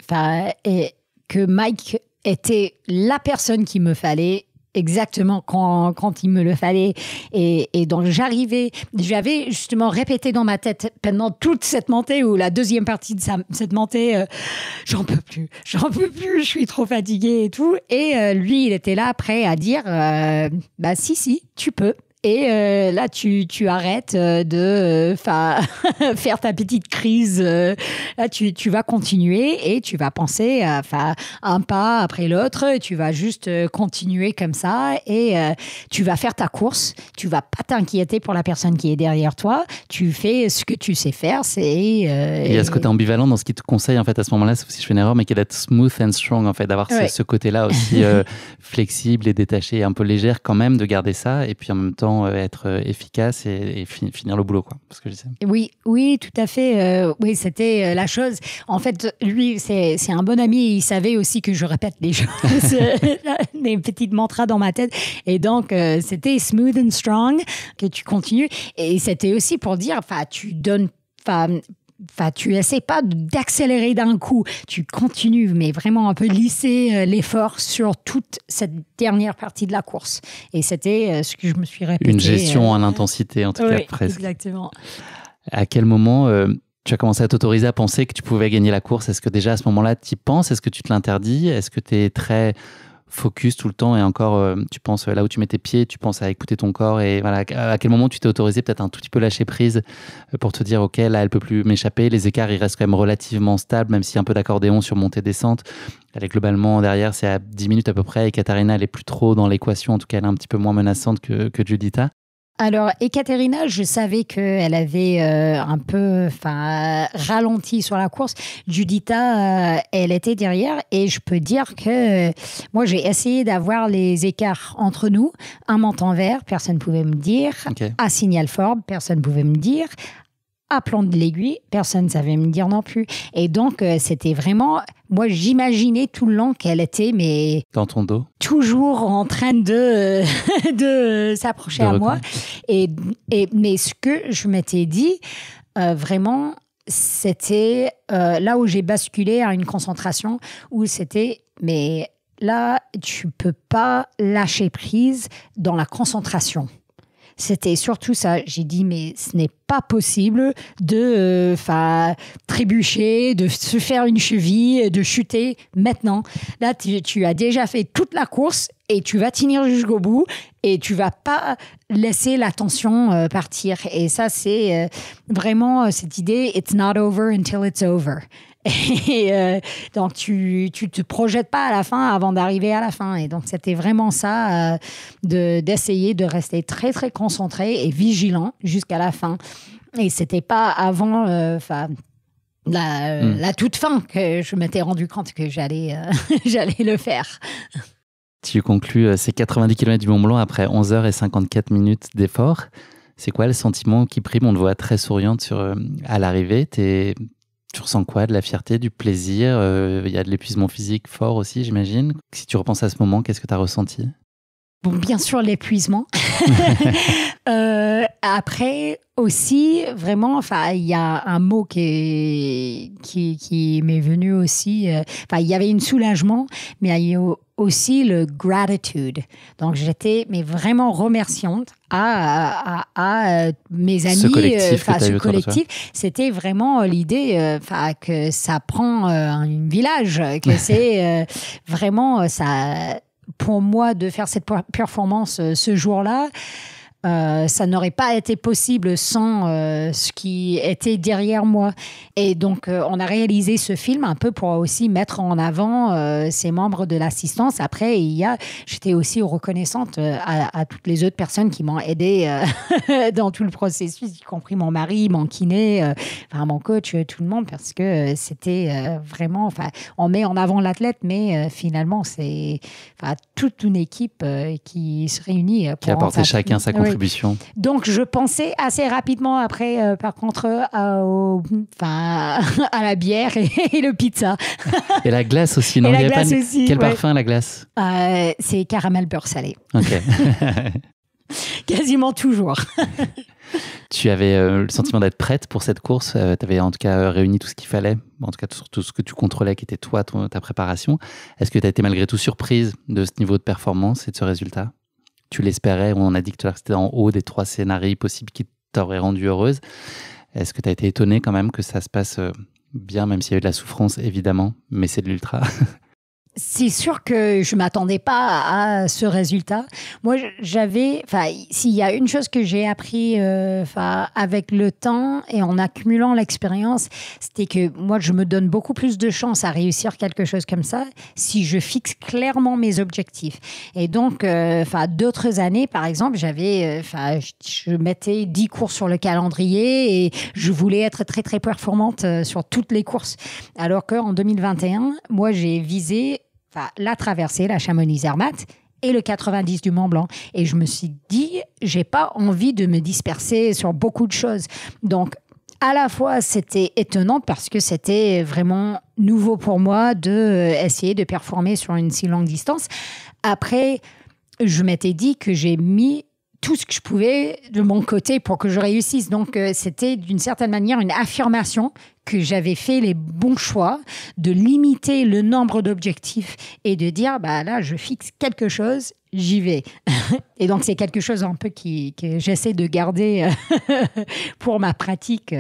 Mike était la personne qu'il me fallait exactement quand il me le fallait. Et donc j'avais justement répété dans ma tête pendant toute cette montée ou la deuxième partie de cette montée, j'en peux plus, je suis trop fatiguée et tout. Et lui, il était là prêt à dire, si, tu peux. Et là, tu arrêtes de faire ta petite crise. Là, tu vas continuer et tu vas penser un pas après l'autre. Tu vas juste continuer comme ça et tu vas faire ta course. Tu vas pas t'inquiéter pour la personne qui est derrière toi. Tu fais ce que tu sais faire. Il y
a ce côté ambivalent dans ce qui te conseille en fait à ce moment-là, sauf si je fais une erreur, mais qui est d'être smooth and strong en fait, d'avoir ce côté-là aussi flexible et détaché, et un peu légère quand même, de garder ça et puis en même temps être efficace et finir le boulot, quoi. Parce que je sais.
Oui, tout à fait. Oui, c'était la chose. En fait, lui, c'est un bon ami. Il savait aussi que je répète les choses, des petites mantras dans ma tête. Et donc, c'était smooth and strong, que tu continues. Et c'était aussi pour dire, tu donnes... tu essaies pas d'accélérer d'un coup, tu continues, mais vraiment un peu lisser l'effort sur toute cette dernière partie de la course. Et c'était ce que je me suis répété.
Une gestion en intensité, en tout cas, presque.
Exactement.
À quel moment tu as commencé à t'autoriser à penser que tu pouvais gagner la course? Est-ce que déjà à ce moment-là, tu y penses? Est-ce que tu te l'interdis? Est-ce que tu es très focus tout le temps et encore tu penses là où tu mets tes pieds, tu penses à écouter ton corps, et voilà, à quel moment tu t'es autorisé peut-être un tout petit peu lâcher prise pour te dire ok, là elle peut plus m'échapper, les écarts ils restent quand même relativement stables, même s'il y a un peu d'accordéon sur montée-descente. Elle est globalement derrière, c'est à 10 minutes à peu près, et Katarina elle est plus trop dans l'équation, en tout cas elle est un petit peu moins menaçante que Judita.
Alors, Ekaterina, je savais qu'elle avait un peu ralenti sur la course. Judita, elle était derrière, et je peux dire que moi, j'ai essayé d'avoir les écarts entre nous. Un montant vert, personne ne pouvait me dire. Okay. Un signal fort, personne ne pouvait me dire. À plan de l'aiguille, personne ne savait me dire non plus. Et donc, c'était vraiment... Moi, j'imaginais tout le long qu'elle était, mais...
Dans ton dos.
Toujours en train de s'approcher à moi. Mais ce que je m'étais dit, vraiment, c'était là où j'ai basculé à une concentration, où c'était... Mais là, tu peux pas lâcher prise dans la concentration. c'était surtout ça. J'ai dit, mais ce n'est pas possible de trébucher, de se faire une cheville, de chuter maintenant. Là, tu as déjà fait toute la course et tu vas tenir jusqu'au bout et tu vas pas laisser la tension partir. Et ça, c'est vraiment cette idée « it's not over until it's over ». Et donc, tu te projettes pas à la fin avant d'arriver à la fin. Et donc, c'était vraiment ça, d'essayer de rester très, très concentré et vigilant jusqu'à la fin. Et c'était pas avant la toute fin que je m'étais rendu compte que j'allais le faire.
Tu conclus ces 90 km du Mont Blanc après 11 heures et 54 minutes d'effort. C'est quoi le sentiment qui prime? On te voit très souriante à l'arrivée. Tu ressens quoi? De la fierté, du plaisir? Il y a de l'épuisement physique fort aussi, j'imagine. Si tu repenses à ce moment, qu'est-ce que tu as ressenti?
Bon, bien sûr, l'épuisement. Après aussi, vraiment, il y a un mot qui m'est venu aussi. Il y avait un soulagement, mais il y a aussi le gratitude. Donc, j'étais vraiment remerciante à mes amis. Ce collectif. C'était vraiment l'idée que ça prend un village, que c'est vraiment ça. Pour moi, de faire cette performance ce jour-là, ça n'aurait pas été possible sans ce qui était derrière moi. Et donc, on a réalisé ce film un peu pour aussi mettre en avant ces membres de l'assistance. Après, j'étais aussi reconnaissante à toutes les autres personnes qui m'ont aidée dans tout le processus, y compris mon mari, mon kiné, mon coach, tout le monde, parce que c'était vraiment... On met en avant l'athlète, mais finalement, c'est toute une équipe qui se réunit.
Qui a apporté chacun sa contribution.
Donc, je pensais assez rapidement après, par contre, à la bière et le pizza.
Et la glace aussi, non?
Et la glace aussi.
Quel parfum, la glace?
C'est caramel beurre salé.
Ok.
Quasiment toujours.
Tu avais le sentiment d'être prête pour cette course. Tu avais en tout cas réuni tout ce qu'il fallait, en tout cas tout ce que tu contrôlais qui était toi, ta préparation. Est-ce que tu as été malgré tout surprise de ce niveau de performance et de ce résultat? Tu l'espérais? On a dit que c'était en haut des 3 scénarios possibles qui t'auraient rendue heureuse. Est-ce que tu as été étonnée quand même que ça se passe bien, même s'il y a eu de la souffrance, évidemment, mais c'est de l'ultra?
C'est sûr que je ne m'attendais pas à ce résultat. Moi, s'il y a une chose que j'ai appris avec le temps et en accumulant l'expérience, c'était que moi, je me donne beaucoup plus de chance à réussir quelque chose comme ça si je fixe clairement mes objectifs. Et donc, d'autres années, par exemple, je mettais 10 courses sur le calendrier et je voulais être très, très performante sur toutes les courses. Alors qu'en 2021, moi, j'ai visé la traversée, la Chamonix-Zermatt et le 90 du Mont Blanc. Et je me suis dit, j'ai pas envie de me disperser sur beaucoup de choses. Donc, à la fois, c'était étonnant parce que c'était vraiment nouveau pour moi d'essayer de performer sur une si longue distance. Après, je m'étais dit que j'ai mis tout ce que je pouvais de mon côté pour que je réussisse. Donc, c'était d'une certaine manière une affirmation que j'avais fait les bons choix, de limiter le nombre d'objectifs et de dire, là, je fixe quelque chose, j'y vais. Et donc, c'est quelque chose un peu que j'essaie de garder pour ma pratique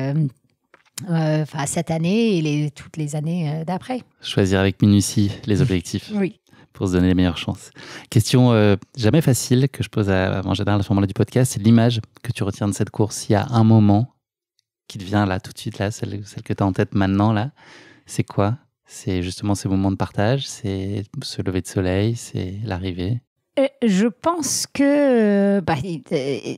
cette année et toutes les années d'après.
Choisir avec minutie les objectifs.
Oui.
Pour se donner les meilleures chances. Question jamais facile que je pose en général à ce moment-là du podcast, c'est l'image que tu retiens de cette course. Il y a un moment qui te vient là, tout de suite, là, celle que tu as en tête maintenant, là. C'est quoi? C'est justement ces moments de partage, c'est ce lever de soleil, c'est l'arrivée?
Je pense que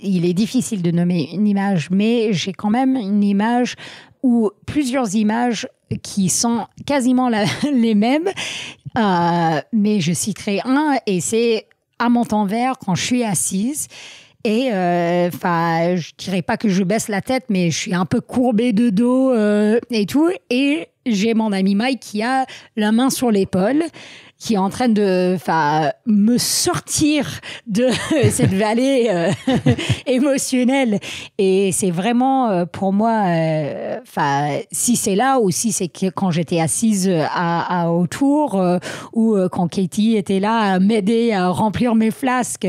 il est difficile de nommer une image, mais j'ai quand même une image ou plusieurs images qui sont quasiment les mêmes, mais je citerai un, et c'est à Montanvert quand je suis assise. Et je dirais pas que je baisse la tête, mais je suis un peu courbée de dos et tout. Et j'ai mon ami Mike qui a la main sur l'épaule, qui est en train de me sortir de cette vallée émotionnelle. Et c'est vraiment pour moi, si c'est là ou si c'est que quand j'étais assise autour ou quand Katie était là à m'aider à remplir mes flasques,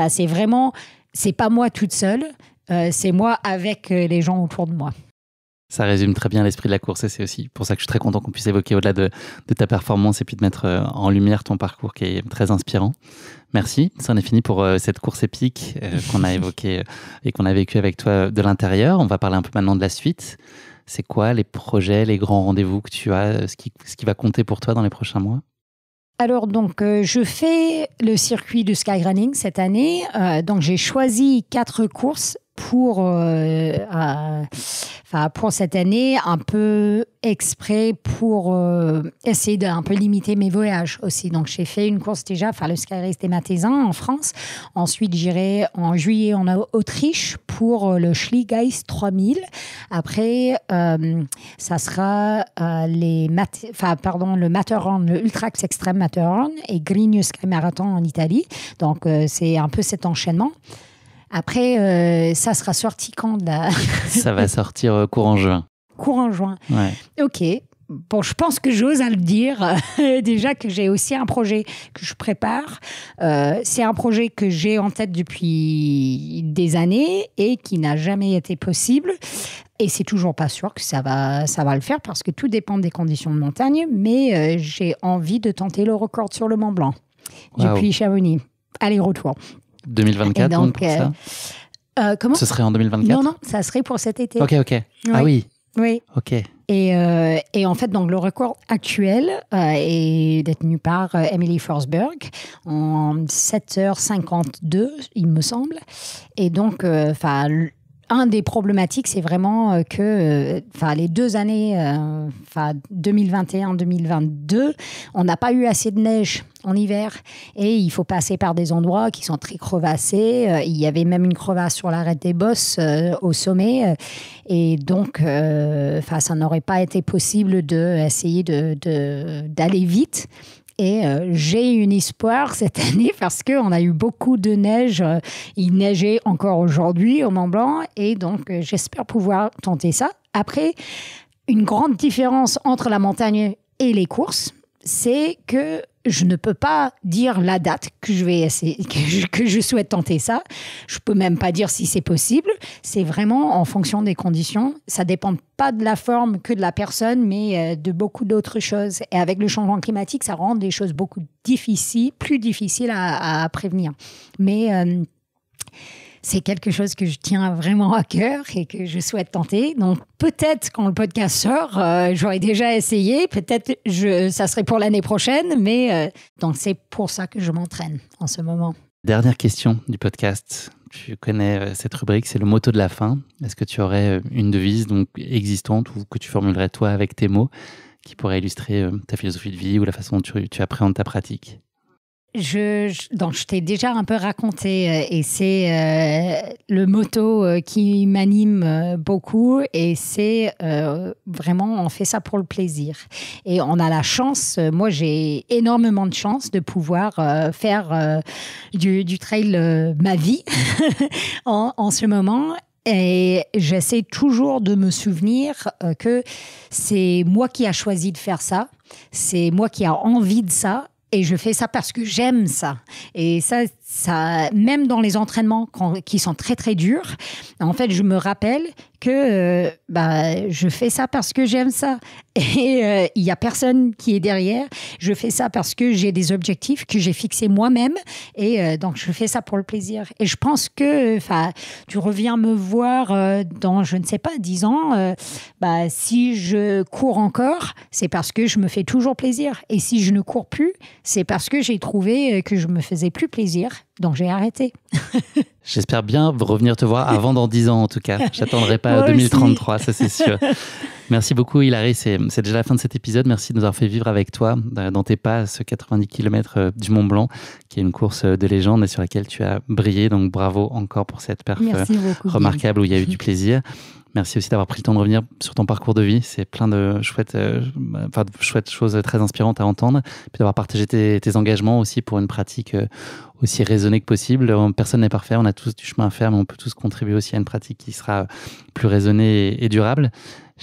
c'est vraiment c'est pas moi toute seule, c'est moi avec les gens autour de moi.
Ça résume très bien l'esprit de la course et c'est aussi pour ça que je suis très content qu'on puisse évoquer au-delà de ta performance et puis de mettre en lumière ton parcours qui est très inspirant. Merci, c'en est fini pour cette course épique qu'on a évoquée et qu'on a vécue avec toi de l'intérieur. On va parler un peu maintenant de la suite. C'est quoi les projets, les grands rendez-vous que tu as, ce qui va compter pour toi dans les prochains mois ?
Alors, donc, je fais le circuit du skyrunning cette année. Donc, j'ai choisi 4 courses pour cette année, un peu exprès pour essayer d'un peu limiter mes voyages aussi. Donc, j'ai fait une course déjà, le Sky Race des Mathésins en France. Ensuite, j'irai en juillet en Autriche pour le Schligeis 3000. Après, ça sera le Matterhorn, le Ultrax Extreme Matterhorn et Grigno Sky Marathon en Italie. Donc, c'est un peu cet enchaînement. Après, ça sera sorti quand
Ça va sortir courant juin.
Courant juin.
Ouais.
Ok. Bon, je pense que j'ose à le dire. Déjà que j'ai aussi un projet que je prépare. C'est un projet que j'ai en tête depuis des années et qui n'a jamais été possible. Et c'est toujours pas sûr que ça va le faire parce que tout dépend des conditions de montagne. Mais j'ai envie de tenter le record sur le Mont Blanc depuis Chamonix. Aller-retour.
2024, donc pour ça
comment ?
Ce serait en 2024 ?
Non, ça serait pour cet été.
Ok.
Oui.
Ah oui.
Oui.
Ok.
Et en fait, donc, le record actuel est détenu par Emily Forsberg en 7h52, il me semble. Et donc, un des problématiques, c'est vraiment que les 2 années, 2021-2022, on n'a pas eu assez de neige en hiver et il faut passer par des endroits qui sont très crevassés. Il y avait même une crevasse sur l'arête des Bosses au sommet et donc ça n'aurait pas été possible d'essayer d'aller vite. Et j'ai une espoir cette année parce qu'on a eu beaucoup de neige. Il neigeait encore aujourd'hui au Mont Blanc. Et donc, j'espère pouvoir tenter ça. Après, une grande différence entre la montagne et les courses, c'est que je ne peux pas dire la date que je vais essayer, que je souhaite tenter ça. Je peux même pas dire si c'est possible. C'est vraiment en fonction des conditions. Ça dépend pas de la forme que de la personne, mais de beaucoup d'autres choses. Et avec le changement climatique, ça rend les choses beaucoup plus difficiles à prévenir. Mais c'est quelque chose que je tiens vraiment à cœur et que je souhaite tenter. Donc, peut-être quand le podcast sort, j'aurais déjà essayé. Peut-être ça serait pour l'année prochaine. Mais donc, c'est pour ça que je m'entraîne en ce moment.
Dernière question du podcast. Tu connais cette rubrique, c'est le motto de la fin. Est-ce que tu aurais une devise donc, existante ou que tu formulerais toi avec tes mots qui pourrait illustrer ta philosophie de vie ou la façon dont tu appréhendes ta pratique ?
Donc, je t'ai déjà un peu raconté et c'est le motto qui m'anime beaucoup et c'est vraiment on fait ça pour le plaisir. Et on a la chance, moi j'ai énormément de chance de pouvoir faire du trail ma vie en ce moment. Et j'essaie toujours de me souvenir que c'est moi qui a choisi de faire ça, c'est moi qui a envie de ça. Et je fais ça parce que j'aime ça. Et ça même dans les entraînements qui sont très, très durs, en fait, je me rappelle que je fais ça parce que j'aime ça. Et il n'y a personne qui est derrière. Je fais ça parce que j'ai des objectifs que j'ai fixés moi-même. Et donc, je fais ça pour le plaisir. Et je pense que tu reviens me voir dans, je ne sais pas, 10 ans. Si je cours encore, c'est parce que je me fais toujours plaisir. Et si je ne cours plus, c'est parce que j'ai trouvé que je me faisais plus plaisir. Donc, j'ai arrêté.
J'espère bien revenir te voir avant dans 10 ans, en tout cas. J'attendrai pas 2033, ça c'est sûr. Merci beaucoup, Hilary. C'est déjà la fin de cet épisode. Merci de nous avoir fait vivre avec toi dans tes pas ce 90 km du Mont Blanc, qui est une course de légende et sur laquelle tu as brillé. Donc, bravo encore pour cette perf remarquable où il y a eu du plaisir. Merci aussi d'avoir pris le temps de revenir sur ton parcours de vie. C'est plein de chouettes choses très inspirantes à entendre. Puis d'avoir partagé tes engagements aussi pour une pratique aussi raisonnée que possible. Personne n'est parfait, on a tous du chemin à faire, mais on peut tous contribuer aussi à une pratique qui sera plus raisonnée et durable.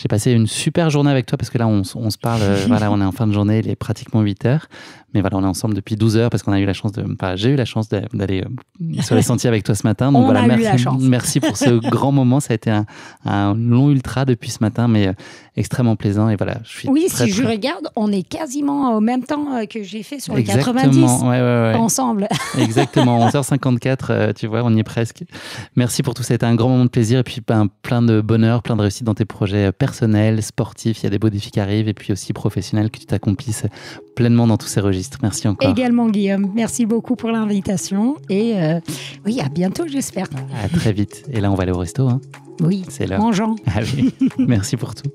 J'ai passé une super journée avec toi parce que là, on se parle, voilà, on est en fin de journée, il est pratiquement 8 heures. Mais voilà, on est ensemble depuis 12 heures parce qu'on a eu la chance j'ai eu la chance d'aller sur les sentiers avec toi ce matin. Donc voilà, merci pour ce grand moment. Ça a été un long ultra depuis ce matin, mais extrêmement plaisant. Et voilà, je suis
je regarde, on est quasiment au même temps que j'ai fait sur les 90 ensemble.
Exactement, 11h54, tu vois, on y est presque. Merci pour tout, ça a été un grand moment de plaisir et puis plein de bonheur, plein de réussite dans tes projets personnels, sportifs. Il y a des beaux défis qui arrivent et puis aussi professionnels, que tu t'accomplisses pleinement dans tous ces registres. Merci encore.
Également, Guillaume. Merci beaucoup pour l'invitation. Et oui, à bientôt, j'espère.
À très vite. Et là, on va aller au resto. Hein.
Oui,
c'est l'heure.
Mangeons.
Allez, merci pour tout.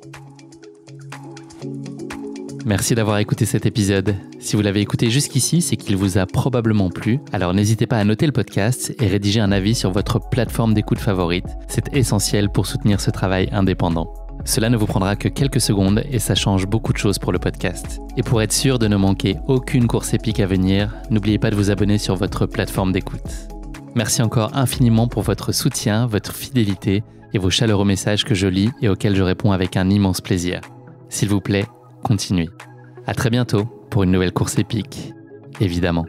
Merci d'avoir écouté cet épisode. Si vous l'avez écouté jusqu'ici, c'est qu'il vous a probablement plu. Alors n'hésitez pas à noter le podcast et rédiger un avis sur votre plateforme d'écoute favorite. C'est essentiel pour soutenir ce travail indépendant. Cela ne vous prendra que quelques secondes et ça change beaucoup de choses pour le podcast. Et pour être sûr de ne manquer aucune course épique à venir, n'oubliez pas de vous abonner sur votre plateforme d'écoute. Merci encore infiniment pour votre soutien, votre fidélité et vos chaleureux messages que je lis et auxquels je réponds avec un immense plaisir. S'il vous plaît, continuez. À très bientôt pour une nouvelle course épique, évidemment.